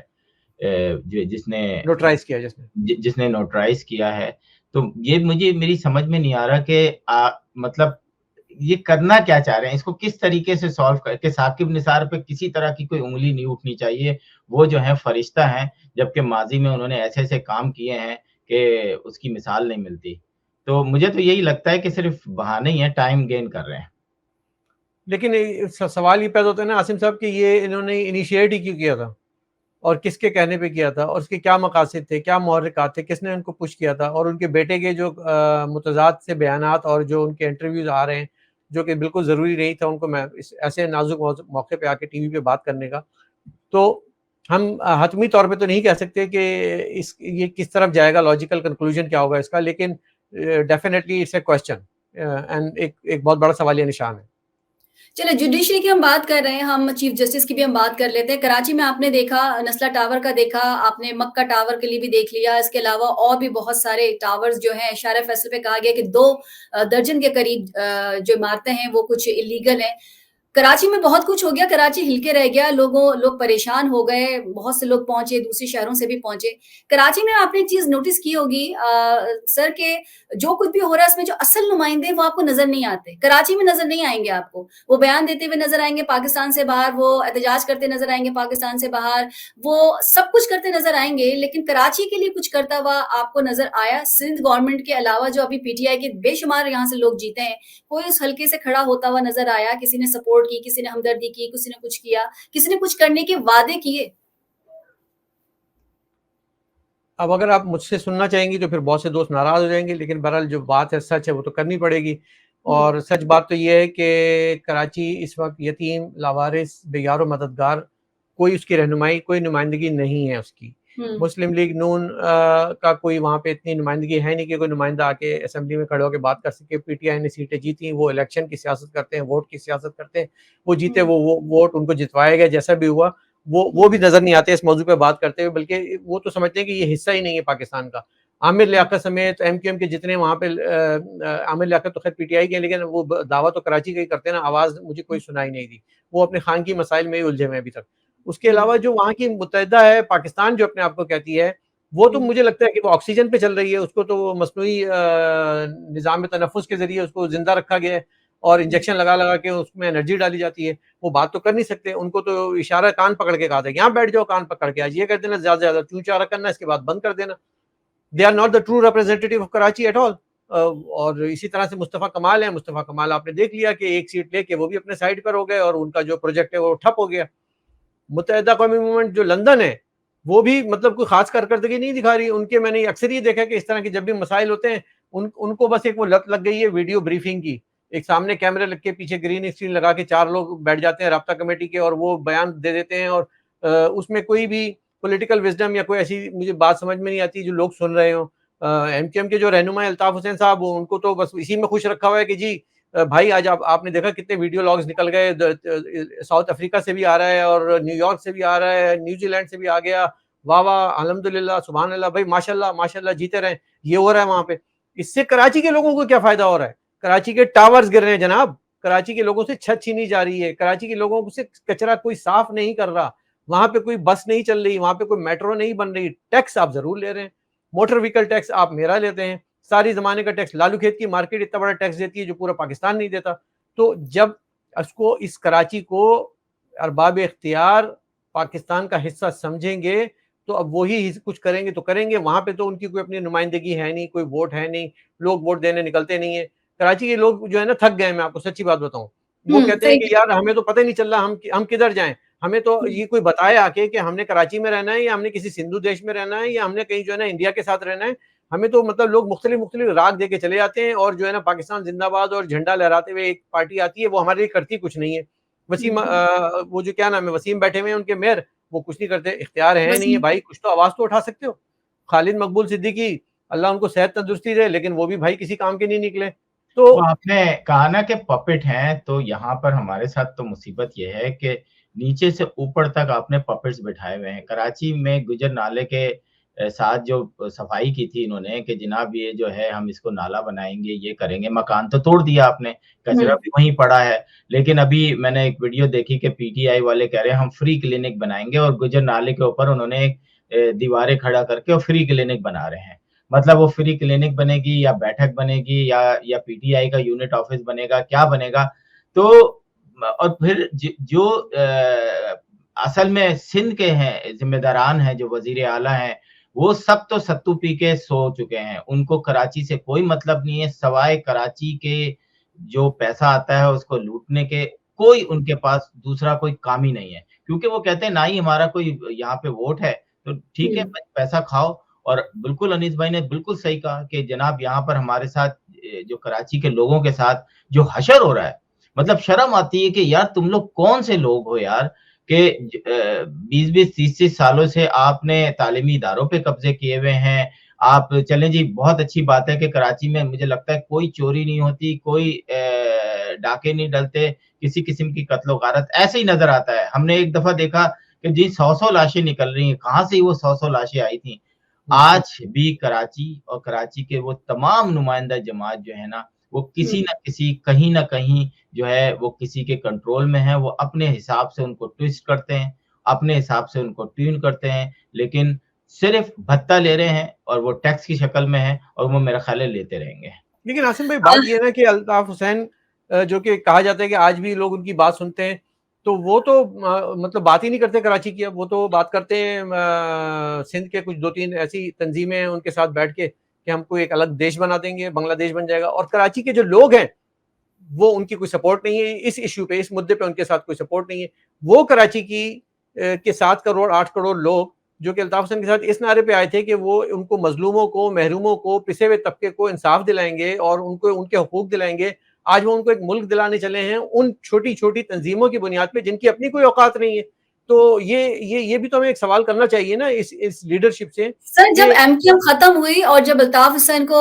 जिसने नोटराइज किया जिसने नोटराइज किया है। तो ये मुझे मेरी समझ में नहीं आ रहा कि मतलब ये करना क्या चाह रहे हैं, इसको किस तरीके से सॉल्व करके साकिब निसार पे किसी तरह की कोई उंगली नहीं उठनी चाहिए। वो जो है फरिश्ता हैं, जबकि माजी में उन्होंने ऐसे-ऐसे काम किए हैं कि उसकी मिसाल नहीं मिलती। तो मुझे तो यही लगता है कि सिर्फ बहाने ही हैं, टाइम गेन कर रहे हैं। लेकिन सवाल ये पैदा होता है ना आसिम साहब कि ये इन्होंने इनिशिएट ही क्यों किया था और किसके कहने पे किया था और उसके क्या मकासद थे, क्या मुहर्रिकात थे, किसने उनको पुश किया था। और उनके बेटे के जो मुतज़ाद से बयानात और जो उनके इंटरव्यूज आ रहे हैं, जो कि बिल्कुल ज़रूरी नहीं था उनको मैं इस ऐसे नाजुक मौके पे आके टीवी पे बात करने का। तो हम हतमी तौर पे तो नहीं कह सकते कि ये किस तरफ जाएगा, लॉजिकल कंक्लूजन क्या होगा इसका, लेकिन definitely it's a question and एक बहुत बड़ा सवालिया निशान है। चलिए जुडिशरी की हम बात कर रहे हैं, हम चीफ जस्टिस की भी हम बात कर लेते हैं। कराची में आपने देखा, नस्ला टावर का देखा, आपने मक्का टावर के लिए भी देख लिया, इसके अलावा और भी बहुत सारे टावर्स जो हैं, इशारा फैसले पे कहा गया कि 2 दर्जन के करीब जो इमारतें हैं वो कुछ इल्लीगल हैं। कराची में बहुत कुछ हो गया, कराची हिल के रह गया, लोग परेशान हो गए, बहुत से लोग पहुँचे, दूसरे शहरों से भी पहुँचे। कराची में आपने एक चीज़ नोटिस की होगी सर के जो कुछ भी हो रहा है इसमें जो असल नुमाइंदे वो आपको नज़र नहीं आते। कराची में नज़र नहीं आएँगे आपको। वो बयान देते हुए नज़र आएँगे पाकिस्तान से बाहर, वो एहतजाज करते नज़र आएँगे पाकिस्तान से बाहर, वो सब कुछ करते नज़र आएँगे, लेकिन कराची के लिए कुछ करता हुआ आपको नज़र आया? सिंध गवर्नमेंट के अलावा जो अभी पीटीआई के बेशुमार यहाँ से लोग जीते हैं, कोई उस हलके से खड़ा होता हुआ नज़र आया? किसी ने सपोर्ट की, किसी ने हमदर्दी की, किसी ने कुछ किया, किसी ने कुछ करने के वादे किए? अब अगर आप मुझसे सुनना चाहेंगी तो फिर बहुत से दोस्त नाराज़ हो जाएँगे, लेकिन बहरहाल जो बात है सच है वो तो करनी पड़ेगी। हुँ, और सच बात तो ये है कि कराची इस वक़्त यतीम, लावारिस, बेयार मददगार, कोई उसकी रहनुमाई, कोई नुमाइंदगी नहीं है उसकी। हुँ, मुस्लिम लीग नून का कोई वहाँ पे इतनी नुमाइंदगी है नहीं कि कोई नुमाइंदा आके असेंबली में खड़े होके बात कर सके। पीटीआई ने सीटें जीती, वो इलेक्शन की सियासत करते हैं, वोट की सियासत करते हैं। वो जीते, हुँ, वो वोट उनको जितवाया गया, जैसा भी हुआ। वो हुँ, भी नज़र नहीं आते इस मौजू पे बात करते हुए, बल्कि वो तो समझते हैं कि ये हिस्सा ही नहीं है पाकिस्तान का। आमिर हुँ, लियाकत समेत एमक्यूएम के जितने वहाँ पे आमिर लियाकत तो खैर पीटीआई के हैं, लेकिन वो दावा तो कराची का ही करते हैं ना, आवाज़ मुझे कोई सुनाई नहीं दी। वो अपने खानगी मसाइल में ही उलझे हुए हैं अभी तक। उसके हुँ, अलावा जो वहाँ की मुत्तहिदा है, पाकिस्तान जो अपने आप को कहती है, वो तो हुँ, मुझे लगता है कि वो ऑक्सीजन पे चल रही है, उसको तो मसनूई निज़ाम तनफ़ुस के ज़रिए उसको ज़िंदा रखा गया है और हुँ, इंजेक्शन लगा-लगा के उसमें एनर्जी डाली जाती है। वो बात तो कर नहीं सकते, उनको तो इशारा कान पकड़ के कहा था, यहाँ बैठ जाओ कान पकड़ के, आज ये कर देना ज़्यादा से ज़्यादा, चूँ-चारा करना, इसके बाद बंद कर देना। They are not the true representative of Karachi at all. और इसी तरह से मुस्तफ़ा कमाल है, मुस्तफ़ा कमाल आपने देख लिया कि एक सीट लेके वो भी अपने साइड पर हो गए और उनका जो प्रोजेक्ट है वो ठप हो गया। मुत्तहिदा कौमी मूवमेंट जो लंदन है, वो भी मतलब कोई ख़ास कारकर्दगी नहीं दिखा रही। उनके मैंने अक्सर ये देखा है कि इस तरह के जब भी मसाइल होते हैं, उनको बस एक वो लत लग गई है वीडियो ब्रीफिंग की। एक सामने कैमरे लग के पीछे ग्रीन स्क्रीन लगा के 4 लोग बैठ जाते हैं राब्ता कमेटी के और वो बयान दे देते हैं और उसमें कोई भी पॉलिटिकल विज़डम या कोई ऐसी मुझे बात समझ में नहीं आती जो लोग सुन रहे हों। एमक्यूएम के जो रहनुमा अल्ताफ़ हुसैन साहब, उनको तो बस इसी में खुश रखा हुआ है कि जी भाई आज आपने देखा कितने वीडियो लॉग्स निकल गए, साउथ अफ्रीका से भी आ रहा है और न्यूयॉर्क से भी आ रहा है, न्यूजीलैंड से भी आ गया। वाह वाह, अल्हम्दुलिल्लाह, सुभान अल्लाह, भाई माशाल्लाह माशाल्लाह, जीते रहें। ये हो रहा है वहाँ पे। इससे कराची के लोगों को क्या फायदा हो रहा है? कराची के टावर्स गिर रहे हैं जनाब, कराची के लोगों से छत छीनी जा रही है, कराची के लोगों से कचरा कोई साफ नहीं कर रहा, वहाँ पे कोई बस नहीं चल रही, वहाँ पे कोई मेट्रो नहीं बन रही। टैक्स आप जरूर ले रहे हैं, मोटर व्हीकल टैक्स आप मेरा लेते हैं, सारी ज़माने का टैक्स, लालू खेत की मार्केट इतना बड़ा टैक्स देती है जो पूरा पाकिस्तान नहीं देता। तो जब उसको, इस कराची को अरबाब इख्तियार पाकिस्तान का हिस्सा समझेंगे, तो अब वही कुछ करेंगे तो करेंगे। वहाँ पे तो उनकी कोई अपनी नुमाइंदगी है नहीं, कोई वोट है नहीं, लोग वोट देने निकलते नहीं है। कराची के लोग जो है ना थक गए हैं, मैं आपको सच्ची बात बताऊँ। वो हुँ, कहते हैं सही कि कह यार हमें तो पता ही नहीं चल रहा हम किधर जाएँ? हमें तो हुँ, ये कोई बताए आके कि हमने कराची में रहना है या हमने किसी सिंधु देश में रहना है या हमने कहीं जो है ना इंडिया के साथ रहना है। हमें तो मतलब लोग मुख्तलिफ राग दे के चले जाते हैं और जो है ना पाकिस्तान ज़िंदाबाद और झंडा लहराते हुए एक पार्टी आती है, वो हमारे लिए करती कुछ नहीं है। वसीम हुँ, वो जो क्या नाम है, वसीम बैठे हुए हैं उनके मेयर, वो कुछ नहीं करते, इख्तियार है नहीं है वसीम भाई, कुछ तो आवाज़ तो उठा सकते हो। खालिद मकबूल सिद्दीकी, अल्लाह उनको सेहत तंदुरुस्ती दे, लेकिन वो भी भाई किसी काम के नहीं निकले। तो तो आपने कहा ना कि पपेट हैं, तो यहाँ पर हमारे साथ तो मुसीबत ये है कि नीचे से ऊपर तक आपने पपेट्स बिठाए हुए हैं। कराची में गुजर नाले के साथ जो सफाई की थी इन्होंने कि जनाब ये जो है हम इसको नाला बनाएँगे, ये करेंगे, मकान तो तोड़ दिया आपने, हुँ, कचरा भी वहीं पड़ा है। लेकिन अभी मैंने एक वीडियो देखी कि पीटीआई वाले कह रहे हैं हम फ्री क्लिनिक बनाएँगे और गुजर नाले के ऊपर उन्होंने दीवारें खड़ा करके और फ्री क्लिनिक बना रहे हैं। मतलब वो फ्री क्लिनिक बनेगी या बैठक बनेगी या पीटीआई का यूनिट ऑफिस बनेगा, क्या बनेगा? तो और फिर जो असल में सिंध के हैं, ज़िम्मेदारान हैं, जो वज़ीर आला हैं, वो सब तो सत्तू पी के सो चुके हैं। उनको कराची से कोई मतलब नहीं है, सवाए कराची के जो पैसा आता है उसको लूटने के, कोई उनके पास दूसरा कोई काम ही नहीं है। क्योंकि वो कहते हैं ना ही हमारा कोई यहाँ पे वोट है, तो ठीक है हुँ, पैसा खाओ। और बिल्कुल अनीस भाई ने बिल्कुल सही कहा कि जनाब यहाँ पर हमारे साथ जो कराची के लोगों के साथ जो हशर हो रहा है, मतलब शर्म आती है कि यार तुम लोग कौन से लोग हो यार कि 20-20, 30-30 सालों से आपने तालीमी इदारों पे कब्ज़े किए हुए हैं। आप चलें जी, बहुत अच्छी बात है कि कराची में मुझे लगता है कोई चोरी नहीं होती, कोई डाके नहीं डलते, किसी किस्म की कत्लो-गारत ऐसे ही नज़र आता है। हमने एक दफ़ा देखा कि जी 100-100 लाशें निकल रही हैं, कहाँ से वो 100-100 लाशें आई थी। आज भी कराची और कराची के वो तमाम नुमाइंदा जमात जो है ना, वो किसी न किसी, कहीं न कहीं जो है वो किसी के कंट्रोल में है, वो अपने हिसाब से उनको ट्विस्ट करते हैं, अपने हिसाब से उनको ट्यून करते हैं, लेकिन सिर्फ़ भत्ता ले रहे हैं और वो टैक्स की शक्ल में है और वो मेरा ख़्याल है लेते रहेंगे। लेकिन आसिम भाई बात ये है ना कि अल्ताफ हुसैन जो कि कहा जाता है कि आज भी लोग उनकी बात सुनते हैं, तो वो तो मतलब बात ही नहीं करते कराची की, अब वो तो बात करते हैं सिंध के कुछ 2-3 ऐसी तंजीमें हैं उनके साथ बैठ के कि हमको एक अलग देश बना देंगे, बांग्लादेश बन जाएगा, और कराची के जो लोग हैं वो उनकी कोई सपोर्ट नहीं है इस इश्यू पे, इस मुद्दे पे उनके साथ कोई सपोर्ट नहीं है। वो कराची की के 7 करोड़ 8 करोड़ लोग जो कि अल्ताफ हुसैन के साथ इस नारे पे आए थे कि वो उनको मजलूमों को, महरूमों को, पिसे हुए तबके को इंसाफ दिलाएंगे और उनको उनके हकूक दिलाएंगे। आज वो उनको एक मुल्क दिलाने चले हैं उन छोटी-छोटी तंजीमों की बुनियाद पे जिनकी अपनी कोई औकात नहीं है। तो ये भी तो हमें एक सवाल करना चाहिए ना इस लीडरशिप से सर, जब कि एमक्यूएम खत्म हुई और जब अल्ताफ हुसैन को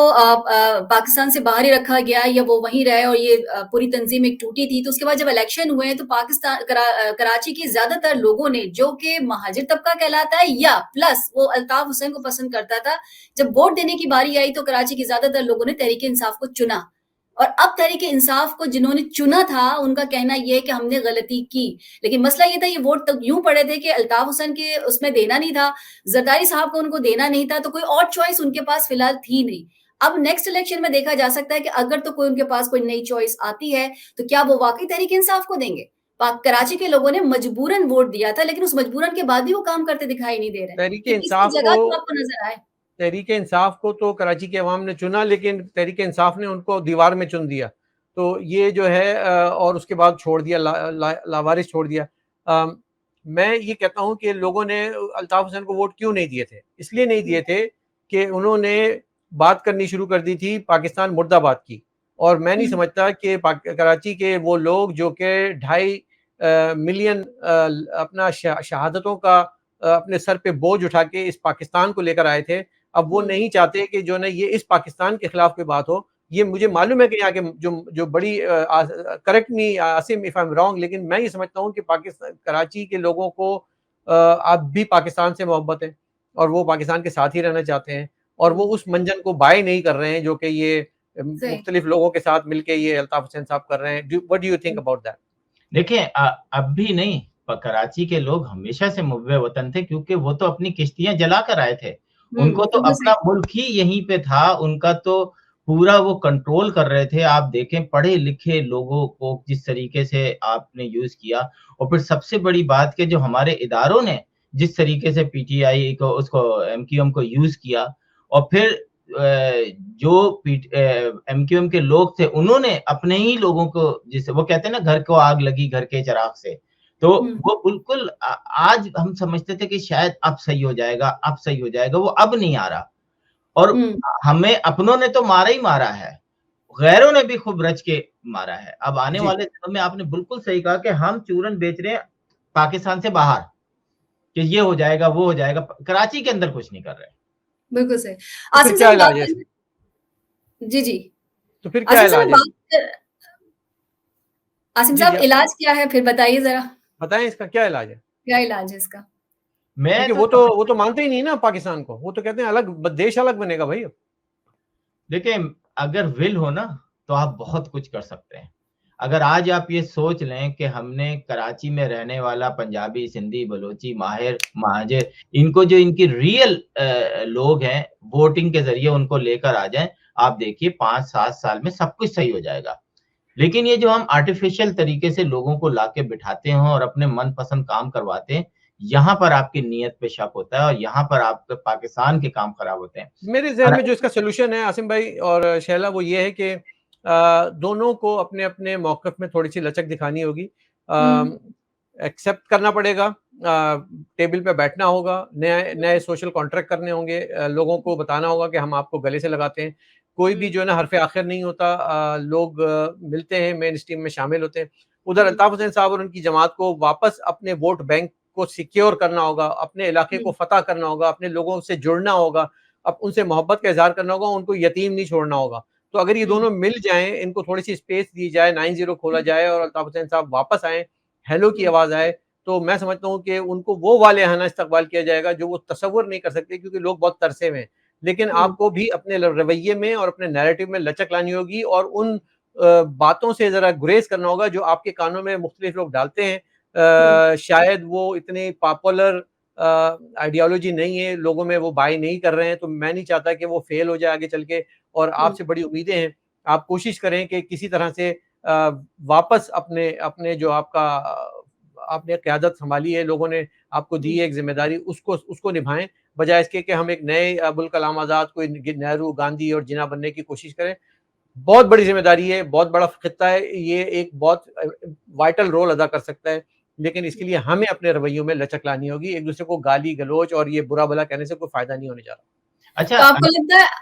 पाकिस्तान से बाहर ही रखा गया या वो वहीं रहे और ये पूरी तंजीम एक टूटी थी, तो उसके बाद जब इलेक्शन हुए तो कराची के ज्यादातर लोगों ने, जो कि महाजिर तबका कहलाता है या प्लस वो अल्ताफ हुसैन को पसंद करता था, जब वोट देने की बारी आई तो कराची के ज्यादातर लोगों ने तहरीक इंसाफ को चुना। और अब तहरीक इंसाफ को जिन्होंने चुना था, उनका कहना यह है कि हमने गलती की। लेकिन मसला ये था, ये वोट तक यूं पड़े थे कि अल्ताफ हुसैन के उसमें देना नहीं था, जरदारी साहब को उनको देना नहीं था, तो कोई और चॉइस उनके पास फिलहाल थी नहीं। अब नेक्स्ट इलेक्शन में देखा जा सकता है कि अगर तो कोई उनके पास कोई नई चॉइस आती है, तो क्या वो वाकई तहरीक इंसाफ को देंगे? कराची के लोगों ने मजबूरन वोट दिया था, लेकिन उस मजबूरन के बाद भी वो काम करते दिखाई नहीं दे रहे। तहरीक कि किसी इंसाफ को जगह तो आपको नजर आए। तहरीक इंसाफ को तो कराची की अवाम ने चुना, लेकिन तहरीक इंसाफ ने उनको दीवार में चुन दिया। तो ये जो है और उसके बाद छोड़ दिया, लावारिस छोड़ दिया। मैं ये कहता हूँ कि लोगों ने अल्ताफ हुसैन को वोट क्यों नहीं दिए थे? इसलिए नहीं दिए थे कि उन्होंने बात करनी शुरू कर दी थी पाकिस्तान मुर्दाबाद की, और मैं नहीं समझता कि कराची के वो लोग जो कि 2.5 मिलियन अपना शहादतों का अपने सर पे बोझ उठा के इस पाकिस्तान को लेकर आए थे, अब वो नहीं चाहते कि जो ना ये इस पाकिस्तान के खिलाफ कोई बात हो। ये मुझे मालूम है कि यहाँ के जो बड़ी correct me Asim if I am wrong, लेकिन मैं ये समझता हूँ कि पाकिस्तान कराची के लोगों को अब भी पाकिस्तान से मोहब्बत है और वो पाकिस्तान के साथ ही रहना चाहते हैं, और वो उस मंजन को बाय नहीं कर रहे हैं जो कि ये मुख्तलिफ लोगों के साथ मिलके ये अल्ताफ हुसैन साहब कर रहे हैं। What do you think about that? देखिए अब भी नहीं, कराची के लोग हमेशा से मुहब्बे वतन थे, क्योंकि वो तो अपनी किश्तियां जला कर आए थे। उनको तो अपना मुल्क ही यहीं पे था, उनका तो पूरा वो कंट्रोल कर रहे थे। आप देखें पढ़े लिखे लोगों को जिस तरीके से आपने यूज किया, और फिर सबसे बड़ी बात कि जो हमारे इदारों ने जिस तरीके से पीटीआई को, उसको एमक्यूएम को यूज किया, और फिर जो एमक्यूएम के लोग थे उन्होंने अपने ही लोगों को, जिसे वो कहते हैं ना घर को आग लगी घर के चिराग से, तो वो बिल्कुल आज हम समझते थे कि शायद अब सही हो जाएगा, अब सही हो जाएगा, वो अब नहीं आ रहा। और हमें अपनों ने तो मारा ही मारा है, गैरों ने भी खूब रच के मारा है। अब आने वाले दिनों में आपने बिल्कुल सही कहा कि हम चूरन बेच रहे हैं पाकिस्तान से बाहर, कि ये हो जाएगा वो हो जाएगा, कराची के अंदर कुछ नहीं कर रहे। बिल्कुल सही। तो आसिम क्या साहब इलाज है? जी, जी। तो फिर क्या इलाज है? आसिम साहब इलाज क्या है फिर बताइए जरा? बताएं इसका क्या इलाज है? क्या इलाज है इसका? क्योंकि वो तो मानते ही नहीं ना पाकिस्तान को, वो तो कहते हैं अलग देश अलग बनेगा भाई। देखिए अगर विल हो ना तो आप बहुत कुछ कर सकते हैं। अगर आज आप ये सोच लें कि हमने कराची में रहने वाला पंजाबी, सिंधी, बलोची, माहिर, महाजिर, इनको जो इनकी रियल लोग हैं, वोटिंग के जरिए उनको लेकर आ जाएं, आप देखिए 5-7 साल में सब कुछ सही हो जाएगा। लेकिन ये जो हम आर्टिफिशियल तरीके से लोगों को लाके बिठाते हैं और अपने मनपसंद काम करवाते हैं, यहाँ पर आपकी नीयत पे शक होता है और यहाँ पर आपके पाकिस्तान के काम खराब होते हैं। मेरे ज़हन में जो इसका सॉल्यूशन है आसिम भाई और शैला, वो ये है कि दोनों को अपने-अपने मौक़िफ़ में थोड़ी-सी लचक दिखानी होगी। एक्सेप्ट करना पड़ेगा, टेबल पे बैठना होगा, नए सोशल कॉन्ट्रैक्ट करने होंगे, लोगों को बताना होगा कि हम आपको गले से लगाते हैं। कोई भी जो है ना हरफ़ आखिर नहीं होता, लोग मिलते हैं, मेन स्ट्रीम में शामिल होते हैं। उधर अल्ताफ हुसैन साहब और उनकी जमात को वापस अपने वोट बैंक को सिक्योर करना होगा, अपने इलाके को फ़तह करना होगा, अपने लोगों से जुड़ना होगा, अब उनसे मोहब्बत का इज़हार करना होगा, उनको यतीम नहीं छोड़ना होगा। तो अगर ये दोनों मिल जाएँ, इनको थोड़ी-सी स्पेस दी जाए, 9-0 खोला जाए और अल्ताफ हुसैन साहब वापस आएँ, हेलो की आवाज़ आए, तो मैं समझता हूँ कि उनको वो वालेहाना इस्तकबाल किया जाएगा जो वो तसव्वुर नहीं कर सकते, क्योंकि लोग बहुत तरसे हुए हैं। लेकिन आपको भी अपने रवैये में और अपने नैरेटिव में लचक लानी होगी और उन बातों से ज़रा गुरेज़ करना होगा जो आपके कानों में मुख्तलिफ लोग डालते हैं। शायद वो इतनी पॉपुलर आइडियोलॉजी नहीं है, लोगों में वो बाय नहीं कर रहे हैं, तो मैं नहीं चाहता कि वो फेल हो जाए आगे चल के, और आपसे बड़ी उम्मीदें हैं। आप कोशिश करें कि किसी तरह से वापस अपने अपने जो आपने क़यादत सँभाली है, लोगों ने आपको दी है एक ज़िम्मेदारी, उसको उसको निभाएँ, बजाय इसके कि हम एक नए अबुल कलाम आज़ाद, कोई नेहरू, गांधी और जिन्ना बनने की कोशिश करें। बहुत बड़ी ज़िम्मेदारी है, बहुत बड़ा खित्ता है, ये एक बहुत वाइटल रोल अदा कर सकता है, लेकिन इसके लिए हमें अपने रवैयों में लचक लानी होगी, एक-दूसरे को गाली-गलौच और ये बुरा-भला कहने से कोई फ़ायदा नहीं होने जा रहा। अच्छा तो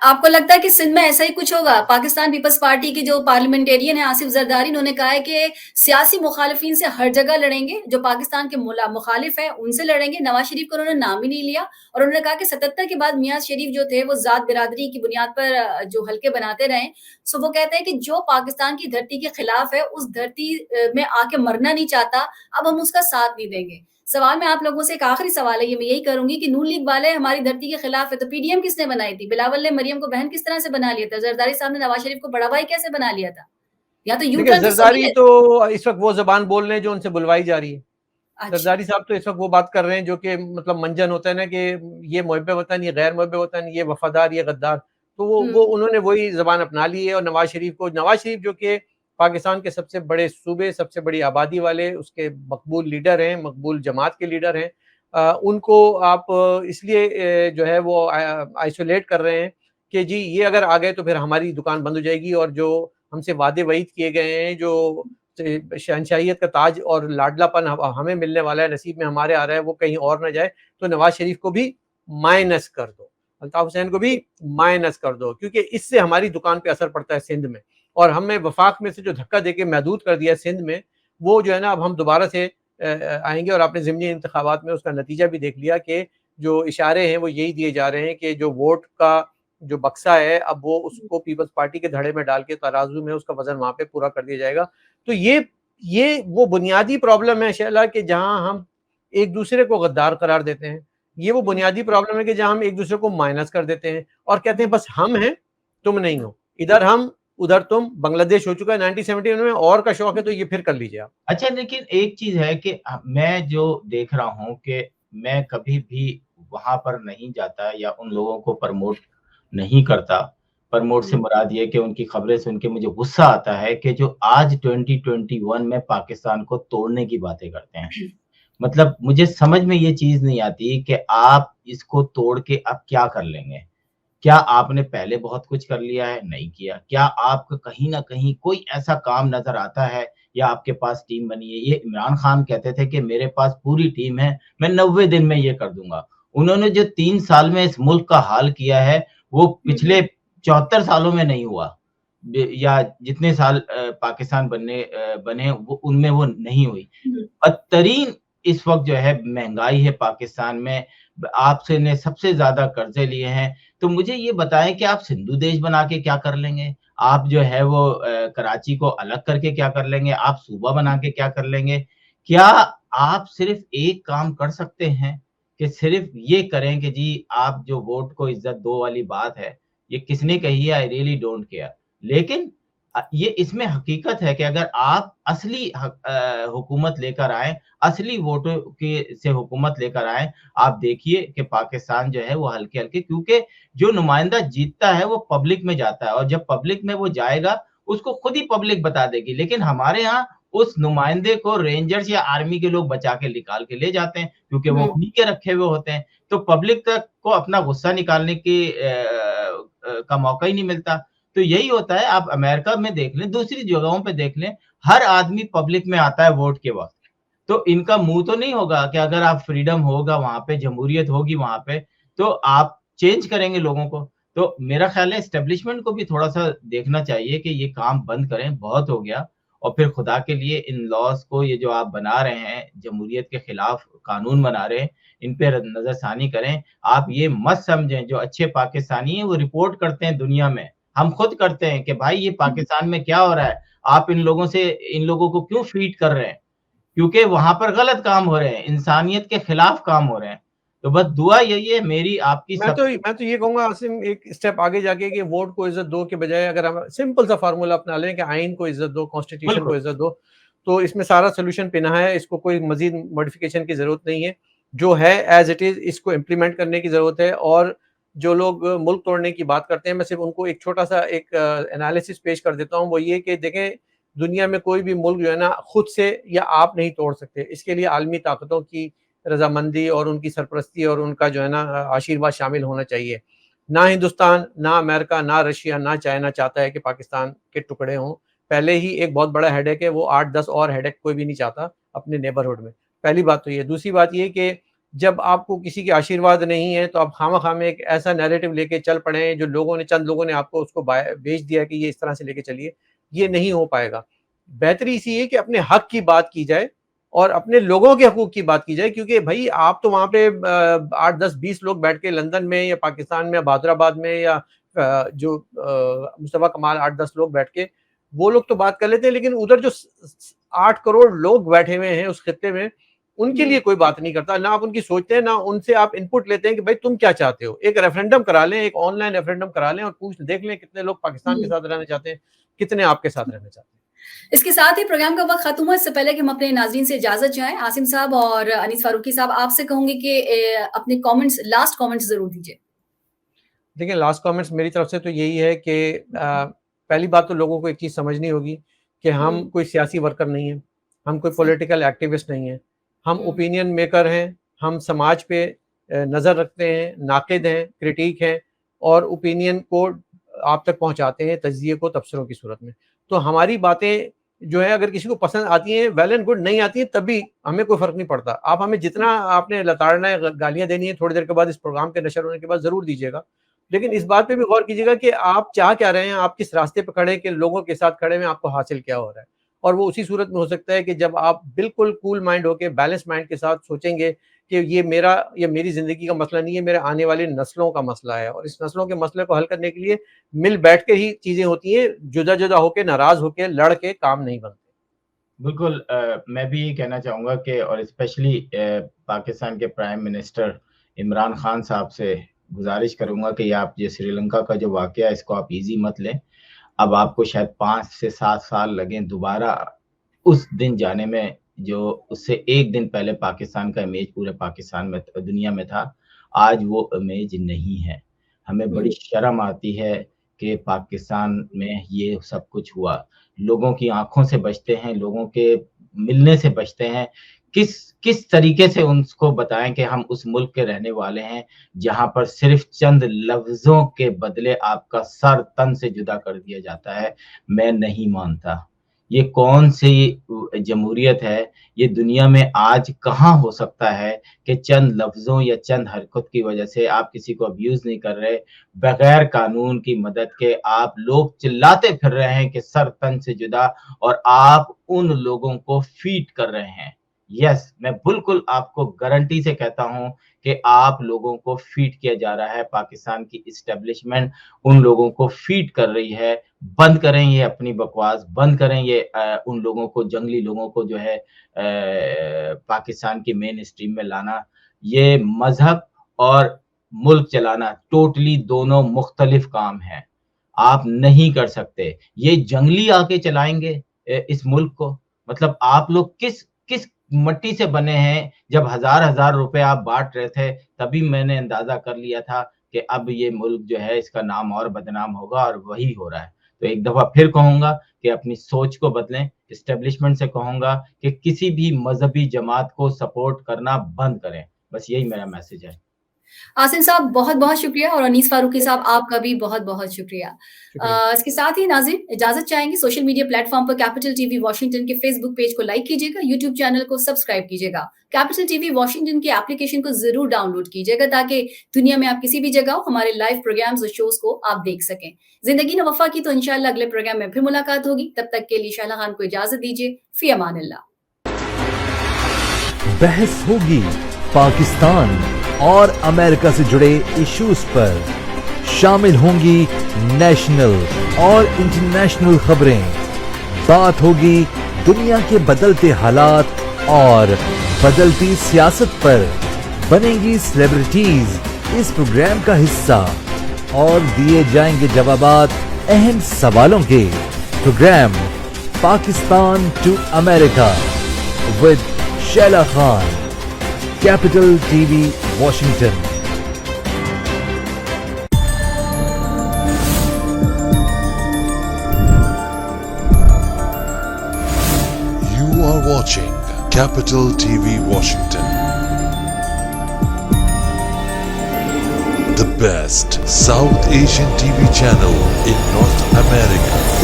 आपको लगता है कि सिंध में ऐसा ही कुछ होगा? पाकिस्तान पीपल्स पार्टी के जो पार्लियामेंटेरियन है आसिफ जरदारी, उन्होंने कहा है कि सियासी मुखालिफिन से हर जगह लड़ेंगे, जो पाकिस्तान के मुखालिफ हैं उनसे लड़ेंगे। नवाज शरीफ को उन्होंने नाम ही नहीं लिया और उन्होंने कहा कि 77 के बाद मियां शरीफ जो थे वो जात बिरादरी की बुनियाद पर जो हल्के बनाते रहे। सो वो कहते हैं कि जो पाकिस्तान की धरती के खिलाफ है, उस धरती में आके मरना नहीं चाहता, अब हम उसका साथ नहीं देंगे। सवाल मैं आप लोगों से एक आखिरी सवाल है, ये मैं यही करूँगी कि नून लीग वाले हमारी धरती के खिलाफ है, तो पीडीएम किसने बनाई थी? बिलावल ने मरियम को बहन किस तरह से बना लिया था? जरदारी साहब ने नवाज शरीफ को बड़ा भाई कैसे बना लिया था? या तो यू देखिए, टर्न तो सही ज़रदारी है। तो इस वक़्त वो ज़बान बोल रहे हैं जो उनसे बुलवाई जा रही है। अच्छा। ज़रदारी साहब तो इस वक़्त वो बात कर रहे हैं जो कि मतलब मंजन होता है ना, कि ये मुहिब्बे वतन, ये गैर मुहिब्बे वतन, ये वफ़ादार, ये गद्दार। तो वो हुँ, उन्होंने वही ज़बान अपना ली है, और नवाज़ शरीफ जो कि पाकिस्तान के सबसे बड़े सूबे, सबसे बड़ी आबादी वाले उसके मकबूल लीडर हैं, मकबूल जमात के लीडर हैं। उनको आप इसलिए जो है वो आइसोलेट कर रहे हैं कि जी ये अगर आ गए तो फिर हमारी दुकान बंद हो जाएगी, और जो हमसे वादे वईद किए गए हैं, जो शहनशाहियत का ताज और लाडलापन हमें मिलने वाला है, नसीब में हमारे आ रहा है, वो कहीं और ना जाए, तो नवाज शरीफ को भी माइनस कर दो, अल्ताफ हुसैन को भी माइनस कर दो, क्योंकि इससे हमारी दुकान पे असर पड़ता है सिंध में। और हमें वफाक में से जो धक्का देके महदूद कर दिया सिंध में, वो जो है ना, अब हम दोबारा से आएंगे, और आपने ज़िमनी इंतखाबात में उसका नतीजा भी देख लिया कि जो इशारे हैं वो यही दिए जा रहे हैं कि जो वोट का जो बक्सा है, अब वो उसको पीपल्स पार्टी के धड़े में डाल के तराजू में उसका वजन वहां पे पूरा कर दिया जाएगा। तो ये वो बुनियादी प्रॉब्लम है शैला, कि जहां हम एक दूसरे को गद्दार करार देते हैं। ये वो बुनियादी प्रॉब्लम है कि जहां हम एक दूसरे को माइनस कर देते हैं और कहते हैं बस हम हैं, तुम नहीं हो, इधर हम उधर तुम। बांग्लादेश हो चुका है 1971 में, और का शौक है तो ये फिर कर लीजिए आप। अच्छा, लेकिन एक चीज़ है कि मैं जो देख रहा हूँ कि मैं कभी भी वहाँ पर नहीं जाता या उन लोगों को प्रमोट नहीं करता। प्रमोट से मुराद ये है कि उनकी खबरें सुन के मुझे गुस्सा आता है कि जो आज 2021 में पाकिस्तान को तोड़ने की बातें करते हैं। मतलब मुझे समझ में ये चीज़ नहीं आती कि आप इसको तोड़ के अब क्या कर लेंगे? क्या आपने पहले बहुत कुछ कर लिया है? नहीं किया। क्या आपको कहीं न कहीं कोई ऐसा काम नज़र आता है या आपके पास टीम बनी है? ये इमरान खान कहते थे कि मेरे पास पूरी टीम है, मैं 90 दिन में ये कर दूँगा। उन्होंने जो 3 साल में इस मुल्क का हाल किया है, वो पिछले 74 सालों में नहीं हुआ। या जितने साल पाकिस्तान बने वो उनमें वो नहीं हुई। बदतरीन इस वक़्त जो है महँगाई है पाकिस्तान में, आपसे ने सबसे ज़्यादा कर्ज़े लिए हैं। तो मुझे ये बताएँ कि आप सिंधु देश बना के क्या कर लेंगे? आप जो है वो कराची को अलग करके क्या कर लेंगे? आप सूबा बना के क्या कर लेंगे? क्या आप सिर्फ़ एक काम कर सकते हैं कि सिर्फ़ ये करें कि जी आप जो वोट को इज़्ज़त दो वाली बात है, ये किसने कही है? I really don't care. लेकिन ये इसमें हकीकत है कि अगर आप असली हुकूमत लेकर आएँ, असली वोटों के से हुकूमत लेकर आएँ, आप देखिए कि पाकिस्तान जो है वो हल्के-हल्के, क्योंकि जो नुमाइंदा जीतता है वो पब्लिक में जाता है और जब पब्लिक में वो जाएगा, उसको खुद ही पब्लिक बता देगी। लेकिन हमारे यहाँ उस नुमाइंदे को रेंजर्स या आर्मी के लोग बचा के निकाल के ले जाते हैं, क्योंकि वो उन्हीं के रखे हुए होते हैं। तो पब्लिक तक को अपना गुस्सा निकालने की का मौका ही नहीं मिलता। तो यही होता है, आप अमेरिका में देख लें, दूसरी जगहों पे देख लें, हर आदमी पब्लिक में आता है वोट के वक़्त। तो इनका मुँह तो नहीं होगा कि अगर आप फ्रीडम होगा वहाँ पे, जमहूरियत होगी वहाँ पे, तो आप चेंज करेंगे लोगों को। तो मेरा ख़्याल है एस्टेब्लिशमेंट को भी थोड़ा-सा देखना चाहिए कि ये काम बंद करें, बहुत हो गया। और फिर खुदा के लिए इन लॉज़ को, ये जो आप बना रहे हैं, जमहूरियत के खिलाफ कानून बना रहे हैं, इन पे नज़रसानी करें। आप ये मत समझें जो अच्छे पाकिस्तानी हैं वो रिपोर्ट करते हैं दुनिया में, हम खुद करते हैं कि भाई ये पाकिस्तान में क्या हो रहा है, आप इन लोगों को क्यों फीड कर रहे हैं, क्योंकि वहां पर गलत काम हो रहे हैं, इंसानियत के खिलाफ काम हो रहे हैं। तो बस दुआ यही है मेरी आपकी मैं तो ये कहूंगा आसिम, एक स्टेप आगे जाके कि वोट को इज्जत दो के बजाय अगर हम सिंपल सा फार्मूला अपना लें कि आइन को इज्जत दो, कॉन्स्टिट्यूशन को इज्जत दो, तो इसमें सारा सोल्यूशन पिना है। इसको कोई मजीद मॉडिफिकेशन की जरूरत नहीं है, जो है एज इट इज इसको इम्प्लीमेंट करने की जरूरत है। और जो लोग मुल्क तोड़ने की बात करते हैं, मैं सिर्फ उनको एक छोटा सा एक एनालिसिस पेश कर देता हूँ। वो ये कि देखें, दुनिया में कोई भी मुल्क जो है ना खुद से या आप नहीं तोड़ सकते, इसके लिए आलमी ताकतों की रजामंदी और उनकी सरपरस्ती और उनका जो है ना आशीर्वाद शामिल होना चाहिए। ना हिंदुस्तान, ना अमेरिका, ना रशिया, ना चाइना चाहता है कि पाकिस्तान के टुकड़े हों। पहले ही एक बहुत बड़ा हेडेक है, वो 8-10 और हेडेक कोई भी नहीं चाहता अपने नेबरहुड में। पहली बात तो ये। दूसरी बात ये कि जब आपको किसी के आशीर्वाद नहीं है तो आप खामा में एक ऐसा नैरेटिव लेके चल पड़े जो चंद लोगों ने आपको उसको बेच दिया कि ये इस तरह से लेके चलिए, ये नहीं हो पाएगा। बेहतरी इसी है कि अपने हक की बात की जाए और अपने लोगों के हकूक की बात की जाए, क्योंकि भाई आप तो वहां पे 8-10-20 लोग बैठ के लंदन में या पाकिस्तान में, बहादुराबाद में, या जो मुस्तफा कमाल 8-10 लोग बैठ के वो लोग तो बात कर लेते हैं, लेकिन उधर जो 8 करोड़ लोग बैठे हुए हैं उस खित्ते में, उनके लिए कोई बात नहीं करता। ना आप उनकी सोचते हैं, ना उनसे आप इनपुट लेते हैं कि भाई तुम क्या चाहते हो। एक रेफरेंडम करा लें, एक ऑनलाइन रेफरेंडम करा लें और देख लें कितने लोग पाकिस्तान के साथ रहना चाहते हैं, कितने आपके साथ रहना चाहते हैं। इसके साथ ही प्रोग्राम का वक्त खत्म हुआ। इससे पहले कि हम अपने नाज़रीन से इजाजत चाहें, आसिम साहब और अनीस फारूकी साहब, आपसे कहूंगी कि अपने लास्ट कमेंट्स जरूर दीजिए। देखिए, लास्ट कमेंट्स मेरी तरफ से तो यही है कि पहली बात तो लोगों को एक चीज समझनी होगी कि हम कोई सियासी वर्कर नहीं है, हम कोई पॉलिटिकल एक्टिविस्ट नहीं है, हम ओपिनियन मेकर हैं, हम समाज पे नज़र रखते हैं, नाकिद हैं, क्रिटिक हैं और ओपिनियन को आप तक पहुंचाते हैं तज्जिए को तबसरों की सूरत में। तो हमारी बातें जो है अगर किसी को पसंद आती हैं वेल एंड गुड, नहीं आती हैं तब भी हमें कोई फर्क नहीं पड़ता। आप हमें जितना आपने लताड़ना है, गालियां देनी है, थोड़ी देर के बाद इस प्रोग्राम के नशर होने के बाद जरूर दीजिएगा, लेकिन इस बात पे भी गौर कीजिएगा कि आप चाह क्या रहे हैं, आप किस रास्ते पे खड़े हैं, कि लोगों के साथ खड़े में आपको हासिल क्या हो रहा है। और वो उसी सूरत में हो सकता है कि जब आप बिल्कुल कूल माइंड होकर बैलेंस माइंड के साथ सोचेंगे कि ये मेरी जिंदगी का मसला नहीं है, मेरे आने वाली नस्लों का मसला है, और इस नस्लों के मसले को हल करने के लिए मिल बैठ के ही चीजें होती हैं, जुदा जुदा होके, नाराज होके, लड़ के काम नहीं बनते। बिल्कुल, मैं भी ये कहना चाहूँगा कि और स्पेशली पाकिस्तान के प्राइम मिनिस्टर इमरान खान साहब से गुजारिश करूँगा कि आप ये श्रीलंका का जो वाक़या है इसको आप ईज़ी मत लें। अब आपको शायद 5 से 7 साल लगें दोबारा उस दिन जाने में जो उससे एक दिन पहले पाकिस्तान का इमेज पूरे पाकिस्तान में, दुनिया में था। आज वो इमेज नहीं है। हमें बड़ी शर्म आती है कि पाकिस्तान में ये सब कुछ हुआ। लोगों की आँखों से बचते हैं, लोगों के मिलने से बचते हैं। किस तरीके से उनको बताएं कि हम उस मुल्क के रहने वाले हैं जहां पर सिर्फ चंद लफ्जों के बदले आपका सर तन से जुदा कर दिया जाता है। मैं नहीं मानता। ये कौन सी जमहूरियत है? ये दुनिया में आज कहाँ हो सकता है कि चंद लफ्जों या चंद हरकत की वजह से आप किसी को अब्यूज नहीं कर रहे, बगैर कानून की मदद के आप लोग चिल्लाते फिर रहे हैं कि सर तन से जुदा, और आप उन लोगों को फीड कर रहे हैं। यस, मैं बिल्कुल आपको गारंटी से कहता हूं कि आप लोगों को फीड किया जा रहा है। पाकिस्तान की इस्टेब्लिशमेंट उन लोगों को फीड कर रही है। बंद करें ये अपनी बकवास, बंद करें ये उन लोगों को, जंगली लोगों को जो है पाकिस्तान की मेन स्ट्रीम में लाना। ये मजहब और मुल्क चलाना टोटली दोनों मुख्तलिफ काम है। आप नहीं कर सकते। ये जंगली आके चलाएंगे इस मुल्क को। मतलब आप लोग किस मट्टी से बने हैं? जब हजार रुपए आप बांट रहे थे तभी मैंने अंदाजा कर लिया था कि अब ये मुल्क जो है इसका नाम और बदनाम होगा, और वही हो रहा है। तो एक दफा फिर कहूंगा कि अपनी सोच को बदलें। एस्टेब्लिशमेंट से कहूंगा कि किसी भी मजहबी जमात को सपोर्ट करना बंद करें। बस यही मेरा मैसेज है। आसिम साहब बहुत-बहुत शुक्रिया, और अनीस फारूकी साहब आपका भी बहुत-बहुत शुक्रिया। इसके साथ ही नाज़रीन इजाज़त चाहेंगे। सोशल मीडिया प्लेटफ़ॉर्म पर कैपिटल टीवी वॉशिंगटन के फेसबुक पेज को लाइक कीजिएगा, यूट्यूब चैनल को सब्सक्राइब कीजिएगा। कैपिटल टीवी वॉशिंगटन की एप्लीकेशन को ज़रूर डाउनलोड कीजिएगा ताकि दुनिया में आप किसी भी जगह हो, हमारे लाइव प्रोग्राम्स और शोज़ को आप देख सकें। ज़िंदगी न वफ़ा की तो इंशाअल्लाह अगले प्रोग्राम में फिर मुलाकात होगी। तब तक के लिए शाहला खान को इजाज़त दीजिए। फ़ी अमानिल्लाह। बहस होगी पाकिस्तान और अमेरिका से जुड़े इश्यूज पर, शामिल होंगी नेशनल और इंटरनेशनल खबरें, बात होगी दुनिया के बदलते हालात और बदलती सियासत पर। बनेंगी सेलिब्रिटीज इस प्रोग्राम का हिस्सा और दिए जाएंगे जवाबात अहम सवालों के। Programme Pakistan to America with Shaila Khan, capital TV, Washington. You are watching Capital TV Washington, the best South Asian TV channel in North America.